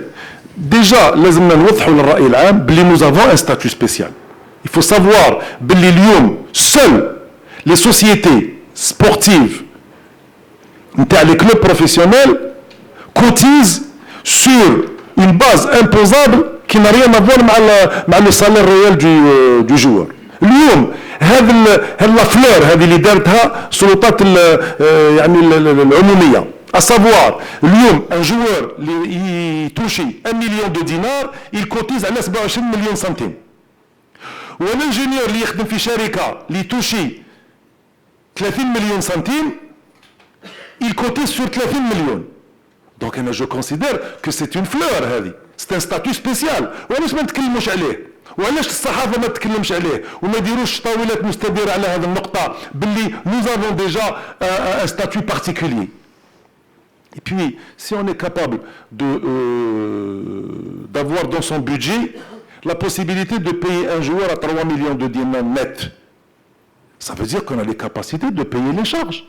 ديجا لازمنا نوضحوا للرأي العام بلي nous avons un statut spécial. Il faut savoir بلي اليوم seules les sociétés sportives نتاع les clubs professionnels cotisent sur une base imposable qui n'a rien à voir مع le salaire réel du joueur. اليوم هذا لا فلور هذه اللي دارتها سلطات يعني العموميه à savoir اليوم un joueur اللي touche 1 million de dinars il cotise على 27 مليون سنتيم والانجينيور اللي يخدم في شركه اللي توشي 30 مليون سنتيم il cotise sur 30 مليون donc انا je considère que c'est une fleur هذه c'est un statut spécial وعلاش ما نتكلموش عليه وعلاش الصحافه ما تتكلمش عليه وما يديروش طاولات مستديره على هذه النقطه باللي nous avons déjà un statut particulier. Et puis si on est capable d'avoir dans son budget la possibilité de payer un joueur à 3 millions de dinars net, ça veut dire qu'on a les capacités de payer les charges.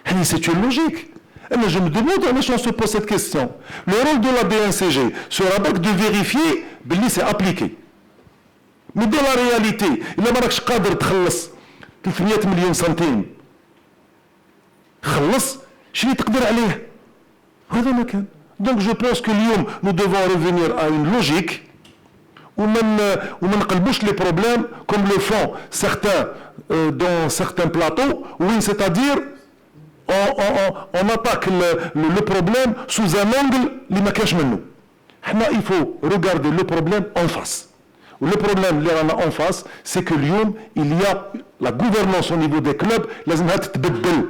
Et c'est une logique. Mais je me demande, on se pose cette question. Le rôle de la DNCG sera donc de vérifier que c'est appliqué. Mais dans la réalité, il n'y a pas de تخلص 300 مليون سنتيم. خلص شنو تقدر عليه؟ هذا ما كان. Donc je pense que اليوم nous devons revenir à une logique وما نقلبوش les problèmes comme le font certains dans certains plateaux, oui, c'est-à-dire on attaque le problème sous un angle اللي ما كاش منه. حنا il faut regarder le problème en face. Le problème اللي رانا en face c'est que اليوم il y a la gouvernance au niveau des clubs لازمها تتبدل.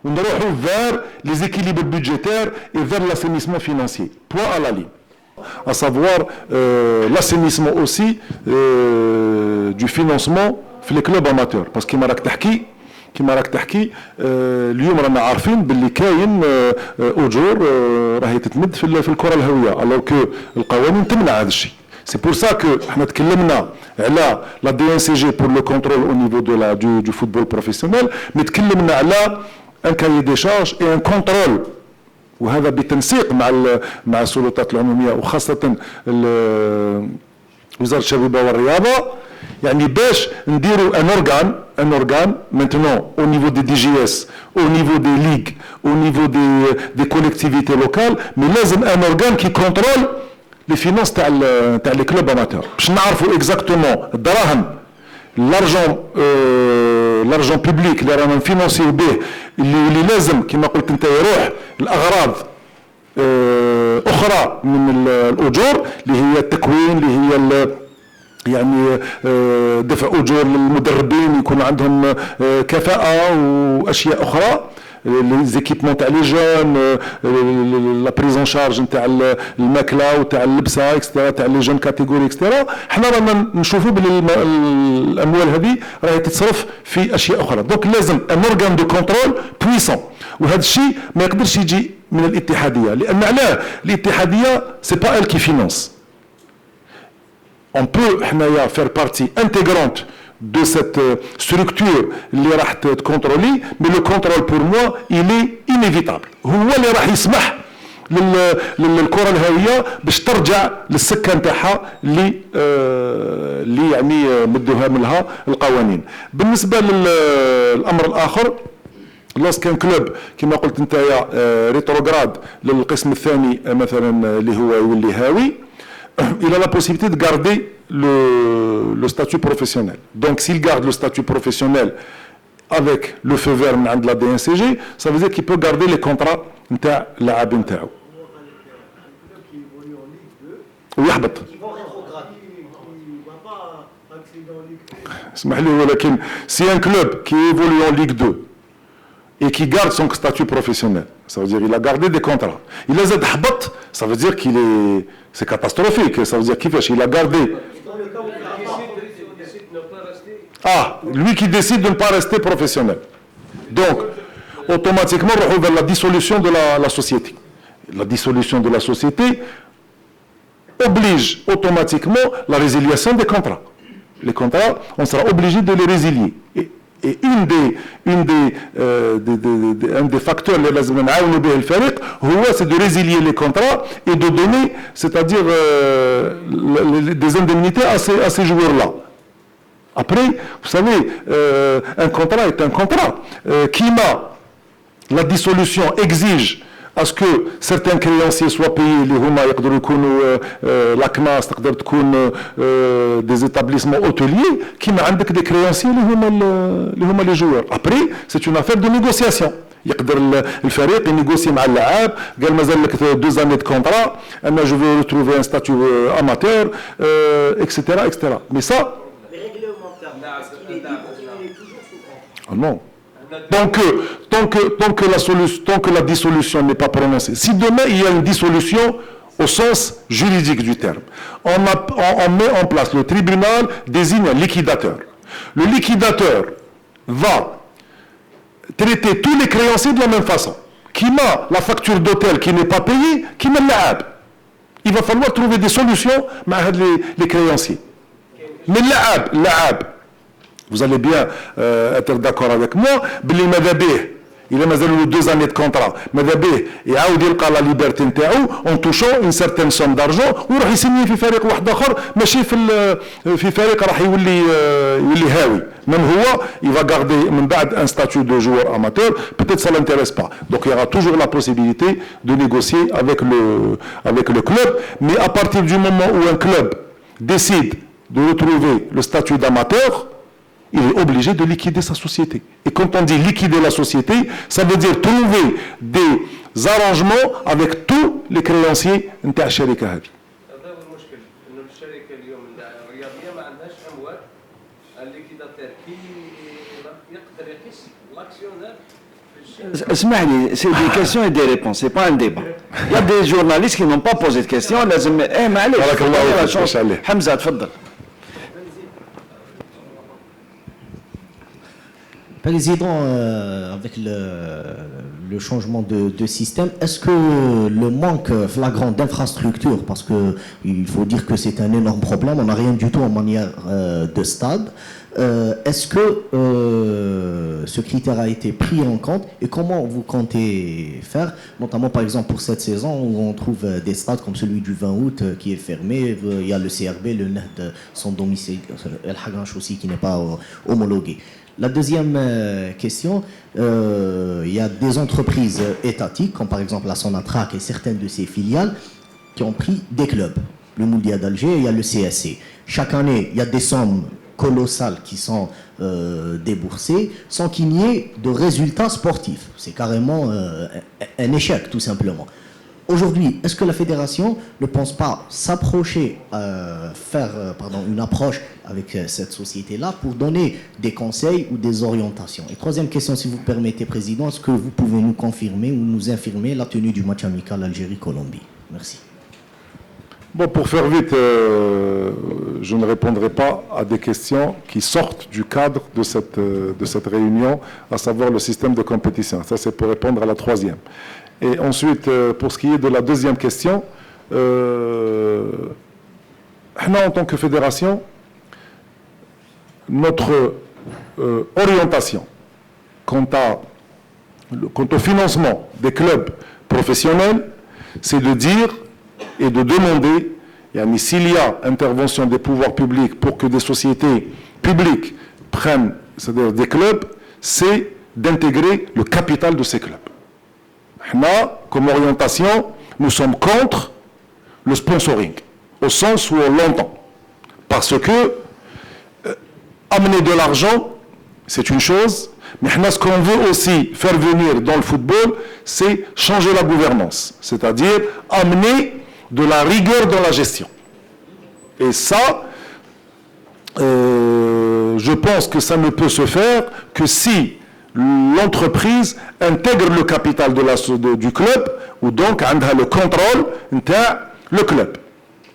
ونروحوا vers les équilibres budgétaires et vers l'assainissement financier. Point à la ligne. À savoir l'assainissement aussi du financement في les clubs amateurs. Parce que كما راك تحكي اليوم رانا عارفين باللي كاين اجور راهي تتمد في الكره الهويه الوغ كو القوانين تمنع هذا الشيء. سي بور سا كو احنا تكلمنا على لا دي ان سي جي بور لو كونترول او نيفو دو فوتبول بروفيسيونيل، مي تكلمنا على ان كاي دي شارج اي ان كونترول، وهذا بتنسيق مع السلطات العموميه وخاصه وزاره الشباب والرياضه، يعني باش نديروا ان اورغان maintenant au niveau des DGS, au niveau des ligues, au niveau des collectivités locales, mais لازم ان اورغان qui contrôle les finances تاع les clubs amateurs باش نعرفوا exactement الدراهم l'argent public اللي رانا نفينونسيو به اللي لازم كما قلت انت يروح الاغراض اخرى من الاجور اللي هي التكوين، اللي هي يعني دفع اجور للمدربين يكون عندهم كفاءه واشياء اخرى، لي زيكيبمون تاع لي جون، لا بريزون شارج نتاع الماكله وتاع اللبسه اكسترا تاع لي جون كاتيجوري اكسترا. حنا رانا نشوفوا بلي الاموال هذه راهي تتصرف في اشياء اخرى. دونك لازم ان اورغان دو كونترول بويسون، وهذا الشيء ما يقدرش يجي من الاتحاديه، لان علاه الاتحاديه سي با ال كي فينانس. On peut faire partie intégrante de cette structure اللي راح تكونترولي، mais le contrôle pour moi il est inévitable. هو اللي راح يسمح للكره الهويه باش ترجع للسكه نتاعها اللي يعني مدوها منها القوانين. بالنسبه للامر الاخر، لوسكان كلوب كما قلت انت ريتروغراد للقسم الثاني مثلا اللي هو يولي هاوي، il a la possibilité de garder le statut professionnel. Donc s'il garde le statut professionnel avec le feu vert de la DNCG, ça veut dire qu'il peut garder les contrats نتاع اللاعبين نتاعو. ويحبط. اسمح لي ولكن si un club qui évolue en Ligue 2 et qui garde son statut professionnel, ça veut dire qu'il a gardé des contrats. Il les a hbط, ça veut dire qu'il est, c'est catastrophique. Ça veut dire qu'il a gardé. Ah, lui qui décide de ne pas rester professionnel. Donc, automatiquement, on va vers la dissolution de la société. La dissolution de la société oblige automatiquement la résiliation des contrats. Les contrats, on sera obligé de les résilier. Et un des facteurs c'est de résilier les contrats et de donner, c'est-à-dire des indemnités à ces joueurs-là. Après, vous savez, un contrat est un contrat. La dissolution exige à ce que certains créanciers soient payés, les هما يقدروا يكونوا l'ACNAS تقدر تكون des établissements hôteliers كيما عندك des créanciers اللي هما les joueurs. Après, c'est une affaire de négociation. يقدر الفريق ينيغوسي مع اللاعب، قال مازال لك 2 années de contrat، انا je veux retrouver un statut amateur, etc., etc. Mais ça, oh non. Tant que la dissolution n'est pas prononcée, si demain il y a une dissolution au sens juridique du terme, on met en place, le tribunal désigne un liquidateur. Le liquidateur va traiter tous les créanciers de la même façon. Qui m'a la facture d'hôtel qui n'est pas payée, qui m'a l'ab. Il va falloir trouver des solutions avec les créanciers. Mais l'ab, vous allez bien être d'accord avec moi, بلي ماذا به إلا مازالوا له 2 années de contrat، ماذا به يعاود يلقى لا ليبرتي نتاعو en touchant une certaine somme d'argent ويروح يسيني في فريق واحد آخر، ماشي في فريق راح يولي هاوي. Même هو il va garder من بعد un statut de joueur amateur, peut-être ça l'intéresse pas. Donc il y aura toujours la possibilité de négocier avec le club, mais à partir du moment où un club décide de retrouver le statut d'amateur, il est obligé de liquider sa société. Et quand on dit liquider la société, ça veut dire trouver des arrangements avec tous les créanciers نتاع الشركة هذه. هذا هو المشكل، إنه الشركة اليوم الرياضية ما عندهاش أموال، الليكيداتير كي يقدر يقيس الأكسيونير C'est des questions et des réponses, c'est pas un débat. Il y a des journalistes qui n'ont pas posé de questions. Hamza, تفضل. Président, avec le changement de système, est-ce que le manque flagrant d'infrastructures, parce qu'il faut dire que c'est un énorme problème, on n'a rien du tout en manière de stade, est-ce que ce critère a été pris en compte et comment vous comptez faire, notamment par exemple pour cette saison où on trouve des stades comme celui du 20 août qui est fermé, il y a le CRB, le Nahd, son domicile, El Hagranch aussi qui n'est pas homologué. La deuxième question, il y a des entreprises étatiques, comme par exemple la Sonatrach et certaines de ses filiales, qui ont pris des clubs. Le Moulia d'Alger, il y a le CSC. Chaque année, il y a des sommes colossales qui sont déboursées sans qu'il n'y ait de résultats sportifs. C'est carrément un échec, tout simplement. Aujourd'hui, est-ce que la fédération ne pense pas s'approcher, faire une approche avec cette société-là pour donner des conseils ou des orientations? Et troisième question, si vous permettez, Président, est-ce que vous pouvez nous confirmer ou nous infirmer la tenue du match amical Algérie-Colombie? Merci. Bon, pour faire vite, je ne répondrai pas à des questions qui sortent du cadre de cette réunion, à savoir le système de compétition. Ça, c'est pour répondre à la troisième. Et ensuite, pour ce qui est de la deuxième question, nous, en tant que fédération, notre orientation quant au financement des clubs professionnels, c'est de dire et de demander, s'il y a intervention des pouvoirs publics pour que des sociétés publiques prennent, c'est-à-dire des clubs, c'est d'intégrer le capital de ces clubs. Nous, comme orientation, nous sommes contre le sponsoring, au sens où on l'entend. Parce que amener de l'argent, c'est une chose, mais ce qu'on veut aussi faire venir dans le football, c'est changer la gouvernance, c'est-à-dire amener de la rigueur dans la gestion. Et ça, je pense que ça ne peut se faire que si l'entreprise intègre le capital du club ou donc a le contrôle le club.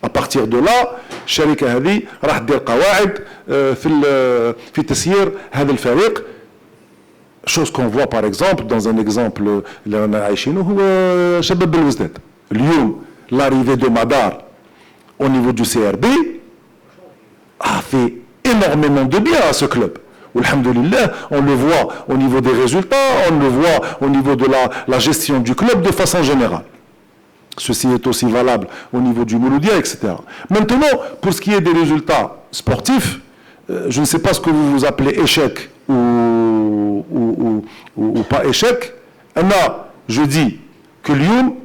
À partir de là, الشركة هذه راح تدير قواعد في تسيير هذا الفريق. Chose qu'on voit par exemple dans un exemple اللي رانا عايشينه هو شباب بلوزداد. اليوم l'arrivée de Madar au niveau du CRB a fait énormément de bien à ce club. Alhamdulillah, on le voit au niveau des résultats, on le voit au niveau de la gestion du club de façon générale. Ceci est aussi valable au niveau du Mouloudia, etc. Maintenant, pour ce qui est des résultats sportifs, je ne sais pas ce que vous appelez échec ou pas échec. Je dis que Lyon,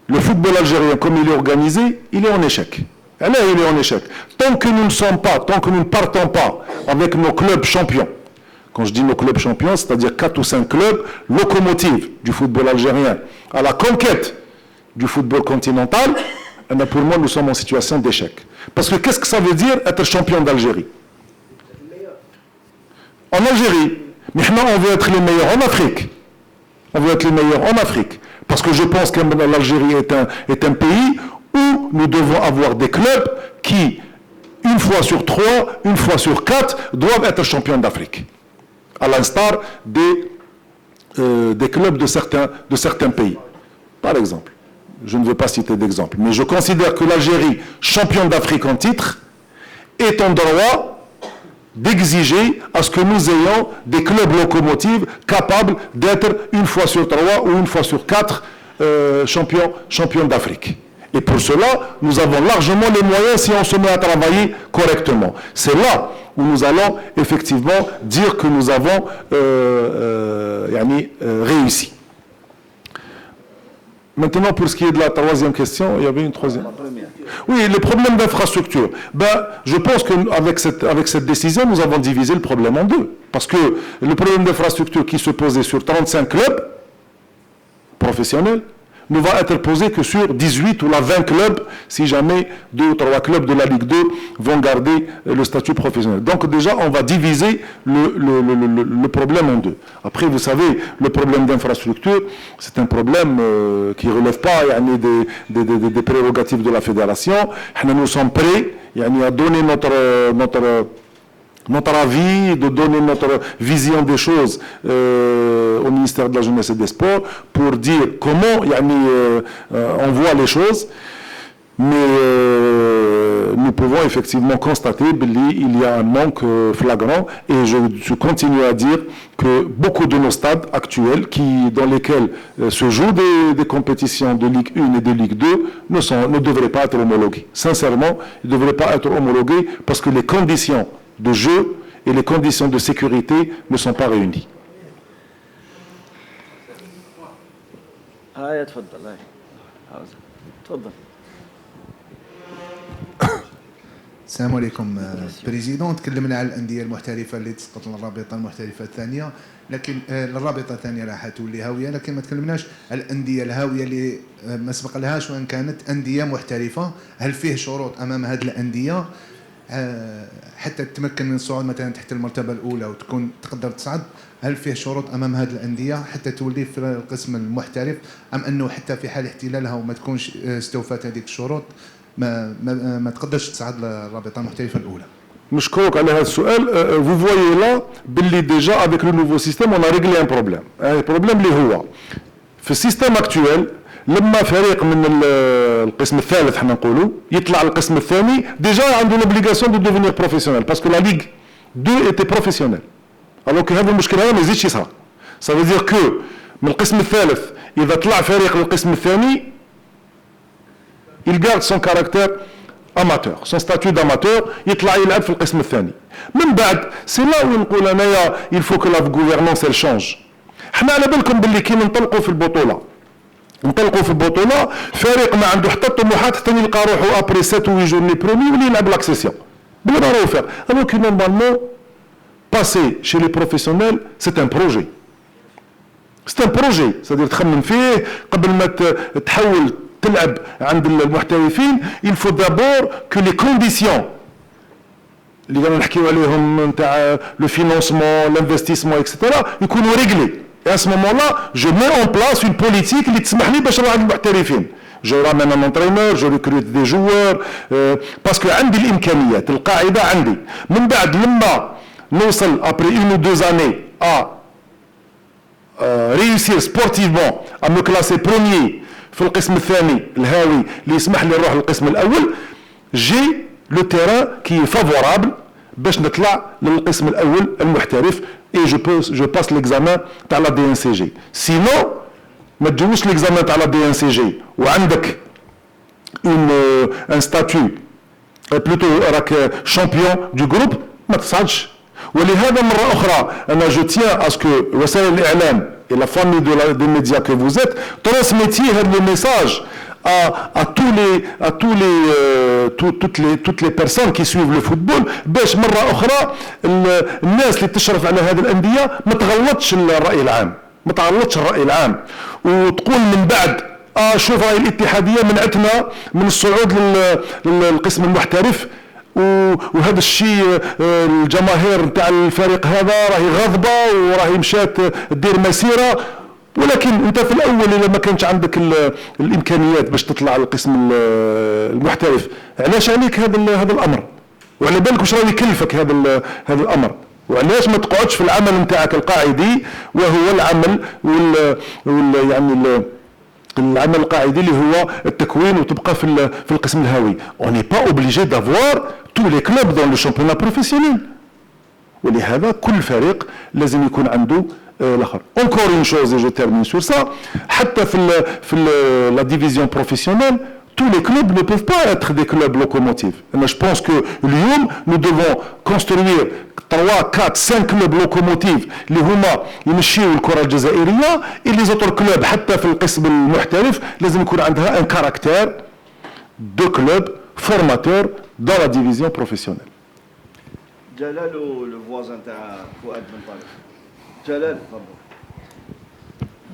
le football algérien, comme il est organisé, il est en échec. Là, il est en échec. Tant que nous ne partons pas avec nos clubs champions, quand je dis nos clubs champions, c'est-à-dire 4 ou 5 clubs locomotives du football algérien à la conquête du football continental, pour moi, nous sommes en situation d'échec. Parce que qu'est-ce que ça veut dire être champion d'Algérie? En Algérie, mais maintenant, on veut être les meilleurs en Afrique. On veut être les meilleurs en Afrique. Parce que je pense que l'Algérie est un pays où nous devons avoir des clubs qui, une fois sur 3, une fois sur 4, doivent être champions d'Afrique. À l'instar des clubs de certains pays. Par exemple, je ne veux pas citer d'exemple, mais je considère que l'Algérie, champion d'Afrique en titre, est en droit d'exiger à ce que nous ayons des clubs locomotives capables d'être une fois sur 3 ou une fois sur 4 champions d'Afrique. Et pour cela, nous avons largement les moyens si on se met à travailler correctement. C'est là où nous allons effectivement dire que nous avons réussi. Maintenant, pour ce qui est de la troisième question, il y avait une troisième. Oui, le problème d'infrastructure. Je pense qu'avec cette décision, nous avons divisé le problème en deux. Parce que le problème d'infrastructure qui se posait sur 35 clubs professionnels, ne va être posé que sur 18 ou 20 clubs, si jamais 2 ou 3 clubs de la Ligue 2 vont garder le statut professionnel. Donc déjà, on va diviser le problème en deux. Après, vous savez, le problème d'infrastructure, c'est un problème qui ne relève pas des prérogatives de la fédération. Nous sommes prêts à donner notre avis, de donner notre vision des choses au ministère de la Jeunesse et des Sports pour dire comment on voit les choses. Mais nous pouvons effectivement constater qu'il y a un manque flagrant et je continue à dire que beaucoup de nos stades actuels dans lesquels se jouent des compétitions de Ligue 1 et de Ligue 2 ne devraient pas être homologués. Sincèrement, ils ne devraient pas être homologués parce que les conditions de jeu et les conditions de sécurité ne sont pas réunies. السلام عليكم بريزيدون. تكلمنا على الانديه المحترفه اللي تسقط للرابطه المحترفه الثانيه، لكن الرابطه الثانيه راح تولي هاويه، لكن ما تكلمناش على الانديه الهاويه اللي ما سبق لهاش وان كانت انديه محترفه. هل فيه شروط امام هذه الانديه حتى تتمكن من الصعود مثلا تحت المرتبه الاولى وتكون تقدر تصعد؟ هل فيه شروط امام هذه الانديه حتى تولي في القسم المحترف، ام انه حتى في حال احتلالها وما تكونش استوفت هذيك الشروط ما تقدرش تصعد للرابطه المحترفه الاولى؟ نشكرك على هذا السؤال. Vous voyez là باللي déjà avec le nouveau système on a réglé un problème. Un problème اللي هو في السيستم actuel لما فريق من القسم الثالث حنا نقولوا يطلع القسم الثاني déjà عنده l'obligation de devenir professionnel parce que la Ligue 2 était professionnelle. Alors que هذا المشكل هذا ما يزيدش يصير. Ça veut dire que من القسم الثالث إذا طلع فريق للقسم الثاني il garde son caractère amateur, son statut d'amateur, يطلع يلعب في القسم الثاني. من بعد سي لا وين نقول انايا il faut que la gouvernance elle change. حنا على بالكم باللي كي ننطلقوا في البطوله فريق ما عنده حتى طموحات حتى يلقى روحه ابري 7 و 8 جورني برومي ولا يلعب لاكسيسيون بلا ما راهو فير. alors que normalement passer chez les professionnels c'est un projet. c'est un projet, c'est-à-dire تخمم فيه قبل ما تحول تلعب عند المحترفين. il faut d'abord que les conditions اللي قاعدين نحكيو عليهم نتاع le financement, l'investissement etc. يكونوا réglés. Et à ce moment-là, je mets en place une politique اللي تسمح لي باش نلعب المحترفين. Je ramène un entraîneur, je recrute des joueurs parce que عندي الإمكانيات، القاعدة عندي. من بعد لما نوصل après 1 ou 2 années à réussir sportivement à me classer premier في القسم الثاني الهاوي اللي يسمح لي نروح للقسم الاول، جي لو تيران كي فافورابل باش نطلع للقسم الاول المحترف اي جو باس ليكزامان تاع لا دي ان سي جي. سينو ما تجوش ليكزامان تاع لا دي ان سي جي وعندك ان ستاتيو بلوتو راك شامبيون دو جروب ما تصعدش. ولهذا مرة أخرى أنا je tiens à ce que وسائل الإعلام et la famille des médias que vous êtes transmettiez le message à toutes les personnes qui suivent le football باش مرة أخرى الناس اللي تشرف على هذه الأندية ما تغلطش الرأي العام، ما تغلطش الرأي العام وتقول من بعد شوف راهي الاتحادية منعتنا من الصعود للقسم المحترف وهذا الشيء الجماهير نتاع الفريق هذا راهي غاضبه وراهي مشات دير مسيره. ولكن انت في الاول اذا ما كانش عندك الامكانيات باش تطلع على القسم المحترف علاش عليك هذا الامر؟ وعلى بالك واش راه يكلفك هذا الامر؟ وعلاش ما تقعدش في العمل نتاعك القاعدي وهو العمل يعني العمل القاعدي اللي هو التكوين وتبقى في القسم الهاوي. On n'est pas obligé d'avoir tous les clubs dans le championnat professionnel. ولهذا كل فريق لازم يكون عنده الاخر. Encore une chose et je termine sur ça. حتى في la division professionnelle tous les clubs ne peuvent pas être des clubs locomotives. Je pense que اليوم nous devons construire 3, 4, 5 clubs locomotives اللي هما يمشيوا الكرة الجزائرية et les autres clubs حتى في القسم المحترف لازم يكون عندها un caractère de club formateur dans la division professionnelle. جلال le voisin تاع فؤاد بن طارق. جلال تفضل.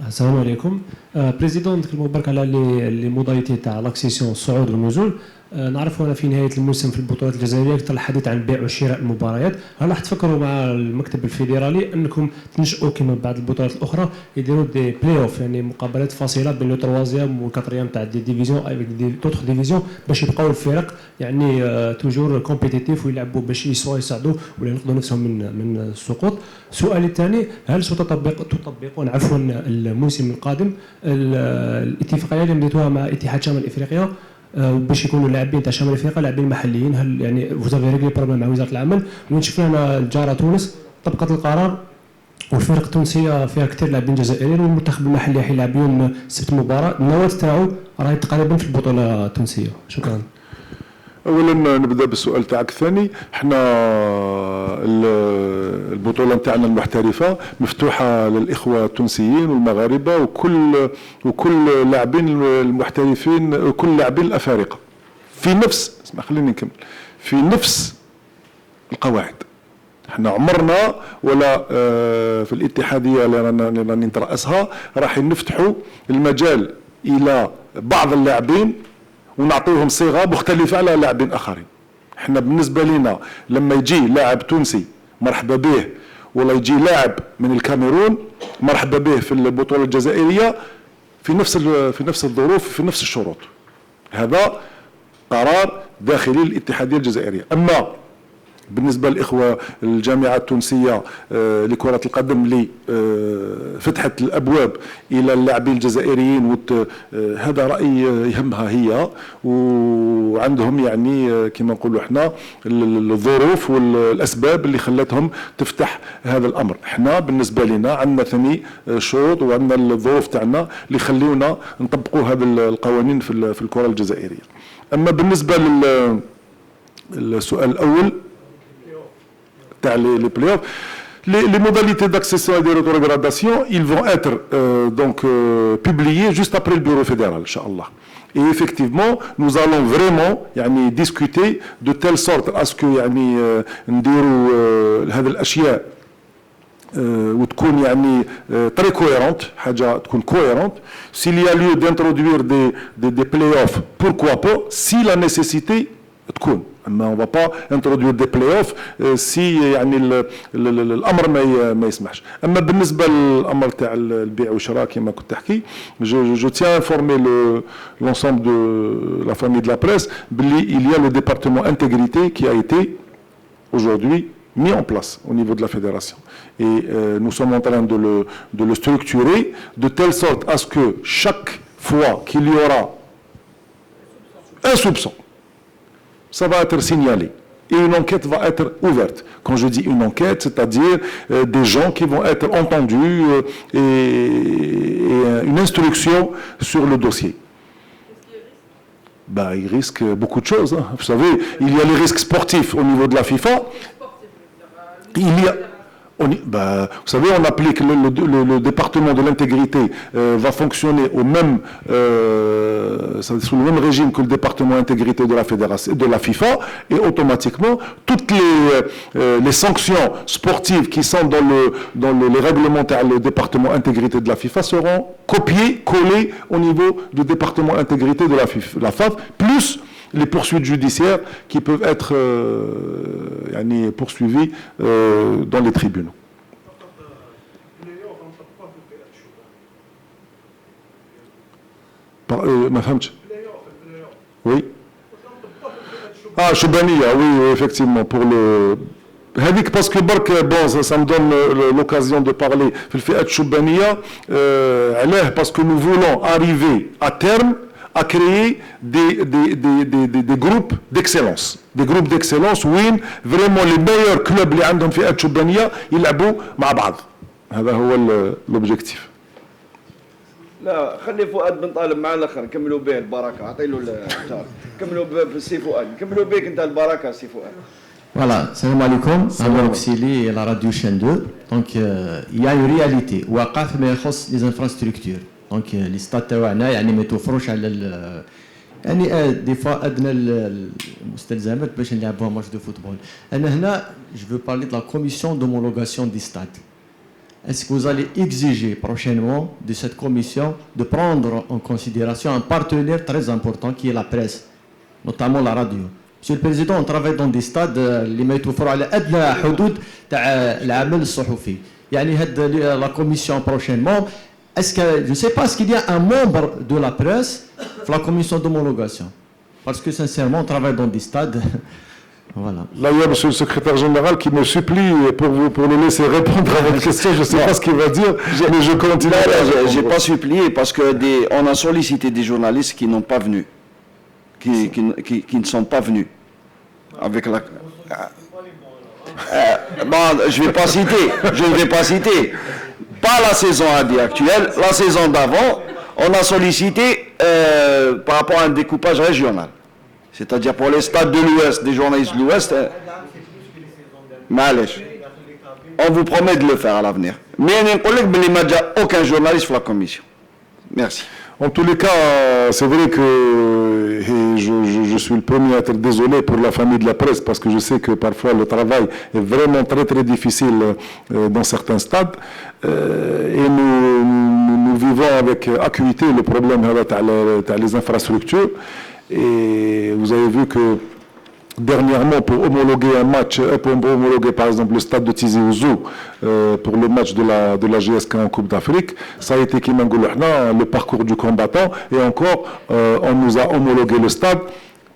السلام عليكم. بريزيدون نتكلموا برك على لي موداليتي تاع لاكسيسيون الصعود والنزول. نعرفوا أنا في نهاية الموسم في البطولات الجزائرية أكثر الحديث عن بيع وشراء المباريات. هل راح تفكروا مع المكتب الفيدرالي أنكم تنشئوا كما بعض البطولات الأخرى يديروا دي بلاي أوف يعني مقابلات فاصلة بين لو تروازيام والكاتريام تاع دي ديفيزيون افيك دوطخ ديفيزيون باش يبقاو الفرق يعني توجور كومبيتيتيف ويلعبوا باش يساعدوا ولا ينقذوا نفسهم من السقوط. سؤالي الثاني هل ستطبقون عفوا الموسم القادم الاتفاقية اللي مديتوها مع اتحاد شمال افريقيا باش يكونوا لاعبين تاع شمال افريقيا لاعبين محليين؟ هل يعني فوزافي ريغلي بروبليم مع وزاره العمل؟ وين شفنا انا الجاره تونس طبقت القرار والفرق التونسيه فيها كثير لاعبين جزائريين والمنتخب المحلي حيلعب يوم السبت مباراه النواه تاعو راهي تقريبا في البطوله التونسيه. شكرا. اولا نبدا بالسؤال تاعك الثاني. احنا البطوله نتاعنا المحترفه مفتوحه للاخوه التونسيين والمغاربه وكل لاعبين المحترفين كل لاعبين الافارقه في نفس خليني نكمل في نفس القواعد. احنا عمرنا ولا في الاتحاديه اللي راني نترأسها راح نفتحوا المجال الى بعض اللاعبين ونعطيهم صيغه مختلفه على لاعبين اخرين. احنا بالنسبه لنا لما يجي لاعب تونسي مرحبا به، ولا يجي لاعب من الكاميرون مرحبا به في البطوله الجزائريه في نفس الظروف في نفس الشروط. هذا قرار داخلي للاتحاديه الجزائريه. اما بالنسبة للإخوة الجامعة التونسية لكرة القدم اللي فتحت الأبواب إلى اللاعبين الجزائريين هذا رأي يهمها هي، وعندهم يعني كما نقولوا احنا الظروف والأسباب اللي خلتهم تفتح هذا الأمر. احنا بالنسبة لنا عندنا ثاني شروط وعندنا الظروف تاعنا اللي يخليونا نطبقوا هذه القوانين في الكرة الجزائرية. أما بالنسبة للسؤال الأول les playoffs, les modalités d'accession et de rétrogradation, ils vont être publiés juste après le bureau fédéral, Inch'Allah. Et effectivement, nous allons vraiment discuter de telle sorte à ce que نديروا هذه الأشياء وتكون très cohérente, حاجة تكون cohérente. S'il y a lieu d'introduire des playoffs, pourquoi pas, si la nécessité تكون. اما on va pas introduire des playoffs سي الامر ما يسمحش. اما بالنسبه للامر تاع البيع والشراء كما كنت تحكي je tiens à informer l'ensemble de la famille de la presse il y a le département intégrité qui a été aujourd'hui mis en place au niveau de la fédération et nous sommes en train de le structurer de telle sorte à ce que chaque fois qu'il y aura un soupçon, ça va être signalé et une enquête va être ouverte. Quand je dis une enquête, c'est-à-dire des gens qui vont être entendus et une instruction sur le dossier. Il risque beaucoup de choses. Hein. Vous savez, il y a les risques sportifs au niveau de la FIFA. Il y a... vous savez, on applique le département de l'intégrité va fonctionner au même sous le même régime que le département d'intégrité de la fédération, de la FIFA, et automatiquement toutes les sanctions sportives qui sont dans les règlements le département intégrité de la FIFA seront copiées, collées au niveau du département intégrité de la FAF, plus les poursuites judiciaires qui peuvent être poursuivies dans les tribunaux. ما فهمتش. Oui. Ah, Choubania, oui, effectivement, pour le... هذيك parce que برك bon ça me donne l'occasion de parler في الفئة الشوبانية علاه parce que nous voulons arriver à terme à créer des groupes d'excellence. Des groupes d'excellence وين vraiment les meilleurs clubs اللي عندهم فئة شوبانية يلعبوا مع بعض. هذا هو l'objectif. لا خلي فؤاد بن طالب مع الاخر نكملوا به البركه اعطي له الجار نكملوا بالسي فؤاد نكملوا بك انت البركه سي فؤاد. Voilà, salam alaikum, Amar Oksili, la radio chaîne 2. Donc, il y a une réalité. وقع ما يخص les infrastructures. Donc, les stades تاعنا يعني ما توفروش على يعني دي فوا ادنى المستلزمات باش نلعبوها ماتش دو فوتبول. انا هنا je veux parler de la commission d'homologation des stades. est-ce que vous allez exiger prochainement de cette commission de prendre en considération un partenaire très important qui est la presse, notamment la radio? Monsieur le Président, on travaille dans des stades اللي ما يتوفروا على أدنى حدود تاع العمل الصحفي. يعني la commission prochainement, est-ce que je ne sais pas, est-ce qu'il y a un membre de la presse pour la commission d'homologation? Parce que sincèrement, on travaille dans des stades. Voilà. Là, il y a monsieur le secrétaire général qui me supplie pour le laisser répondre à votre question. Je ne sais pas ce qu'il va dire, mais je continue. J'ai pas supplié parce que on a sollicité des journalistes qui n'ont pas venu, qui ne sont pas venus. Avec la... bon, je ne vais pas citer. Pas la saison actuelle, la saison d'avant, on a sollicité par rapport à un découpage régional. C'est-à-dire pour les stades de l'Ouest, des journalistes de l'Ouest, on vous promet de le faire à l'avenir. Mais il n'y a déjà aucun journaliste pour la commission. Merci. En tous les cas, c'est vrai que je suis le premier à être désolé pour la famille de la presse parce que je sais que parfois le travail est vraiment très très difficile dans certains stades et nous vivons avec acuité le problème des infrastructures. Et vous avez vu que dernièrement, pour homologuer un match, pour homologuer par exemple le stade de Tizi Ouzou pour le match de la GSK en Coupe d'Afrique, ça a été le parcours du combattant et encore on nous a homologué le stade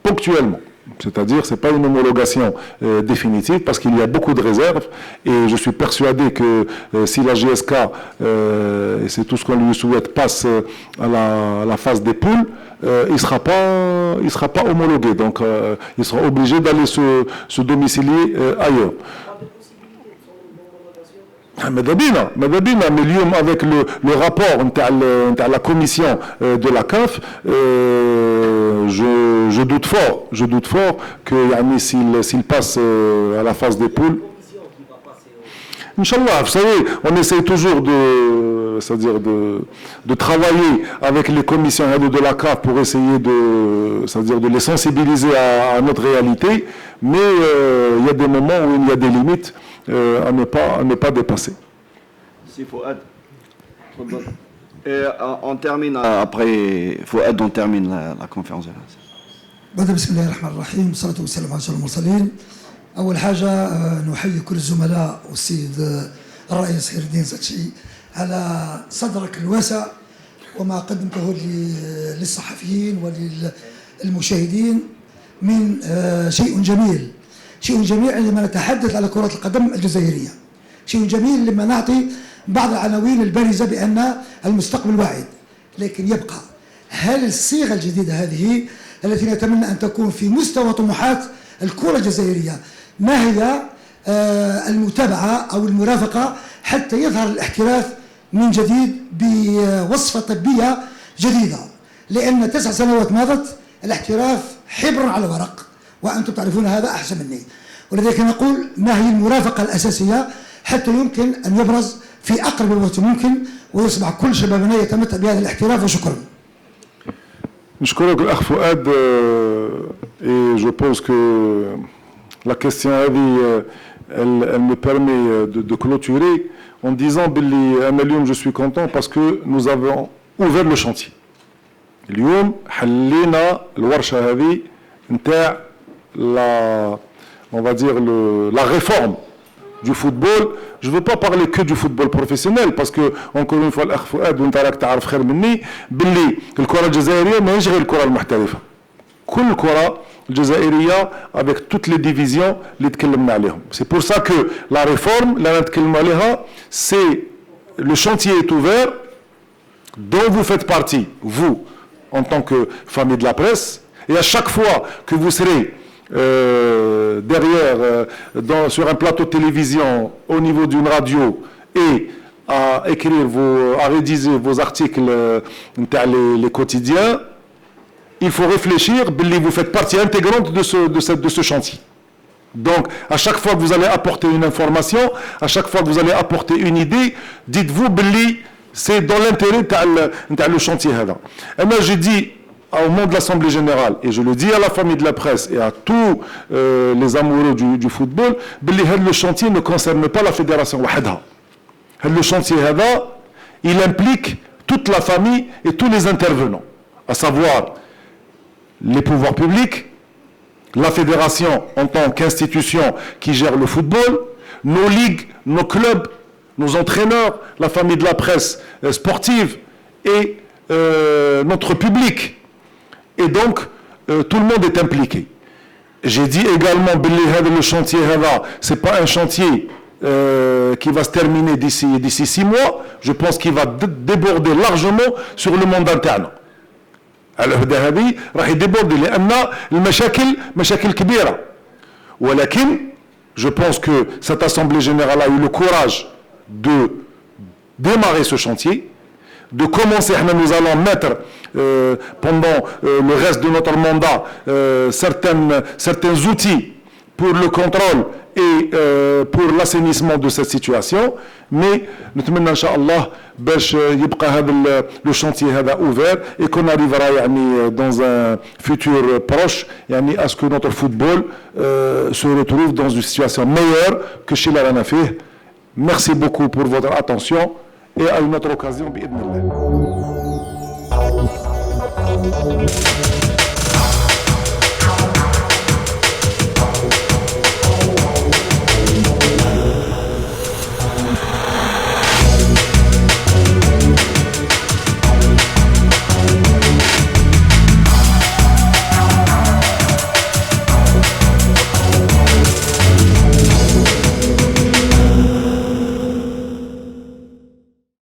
ponctuellement. C'est-à-dire, ce n'est pas une homologation définitive parce qu'il y a beaucoup de réserves et je suis persuadé que si la GSK, et c'est tout ce qu'on lui souhaite, passe à la phase des poules, il ne sera pas homologué. Donc, il sera obligé d'aller se domicilier ailleurs. Mais avec le rapport de la commission de la CAF, je doute fort que s'il passe à la phase des poules. Inch'Allah, vous savez, on essaie toujours de travailler avec les commissions de la CAF pour essayer de les sensibiliser à notre réalité, mais il y a des moments où il y a des limites à ne pas dépasser. Si Fouad. Et on termine après Fouad, on termine la conférence. بسم الله الرحمن الرحيم والصلاة والسلام على أشرف المرسلين. أول حاجة نحيي كل الزملاء والسيد الرئيس خير الدين زكشي على صدرك الواسع وما قدمته للصحفيين وللمشاهدين من شيء جميل عندما نتحدث على كرة القدم الجزائرية. شيء جميل لما نعطي بعض العناوين البارزة بأن المستقبل واعد، لكن يبقى هل الصيغة الجديدة هذه التي نتمنى أن تكون في مستوى طموحات الكرة الجزائرية، ما هي المتابعة أو المرافقة حتى يظهر الاحتراف من جديد بوصفة طبية جديدة؟ لأن 9 سنوات مضت الاحتراف حبر على ورق وأنتم تعرفون هذا أحسن مني، ولذلك نقول ما هي المرافقة الأساسية حتى يمكن أن يبرز في أقرب وقت ممكن ويصبح كل شبابنا يتمتع بهذا الاحتراف. وشكرا. نشكرك الأخ فؤاد et je pense que la question elle me permet de clôturer en disant que je suis content parce que nous avons ouvert le chantier. اليوم حلينا الورشة هذه نتاع on va dire la réforme du football. Je ne veux pas parler que du football professionnel parce que, encore une fois, الأخ فؤاد وأنت راك تعرف خير مني باللي الكرة الجزائرية ما يشغل الكرة المحترفة. كل الكرة الجزائرية avec toutes les divisions اللي تكلمنا عليهم. C'est pour ça que la réforme اللي نتكلم عليها, c'est le chantier est ouvert dont vous faites partie, vous, en tant que famille de la presse, et à chaque fois que vous serez derrière, sur un plateau de télévision, au niveau d'une radio, et à écrire, à rédiger vos articles les quotidiens, il faut réfléchir, vous faites partie intégrante de ce chantier. Donc, à chaque fois que vous allez apporter une information, à chaque fois que vous allez apporter une idée, dites-vous, c'est dans l'intérêt de le chantier. Et moi, j'ai dit au monde de l'Assemblée Générale, et je le dis à la famille de la presse et à tous les amoureux du football, le chantier ne concerne pas la fédération wahda. Le chantier il implique toute la famille et tous les intervenants, à savoir les pouvoirs publics, la fédération en tant qu'institution qui gère le football, nos ligues, nos clubs, nos entraîneurs, la famille de la presse sportive et notre public. Et donc, tout le monde est impliqué. J'ai dit également que le chantier, ce n'est pas un chantier qui va se terminer d'ici 6 mois. Je pense qu'il va déborder largement sur le monde interne. العهدة هذه راح يديبوردي لأن المشاكل مشاكل كبيرة. ولكن je pense que cette assemblée générale a eu le courage de démarrer ce chantier, de commencer. Nous allons mettre pendant le reste de notre mandat certains outils pour le contrôle et pour l'assainissement de cette situation. Mais نتمنى إن شاء الله باش يبقى هذا le chantier هذا ouvert et qu'on arrivera يعني dans un futur proche يعني à ce que notre football se retrouve dans une situation meilleure que chez la رانا فيه. Merci beaucoup pour votre attention et à une autre occasion بإذن الله.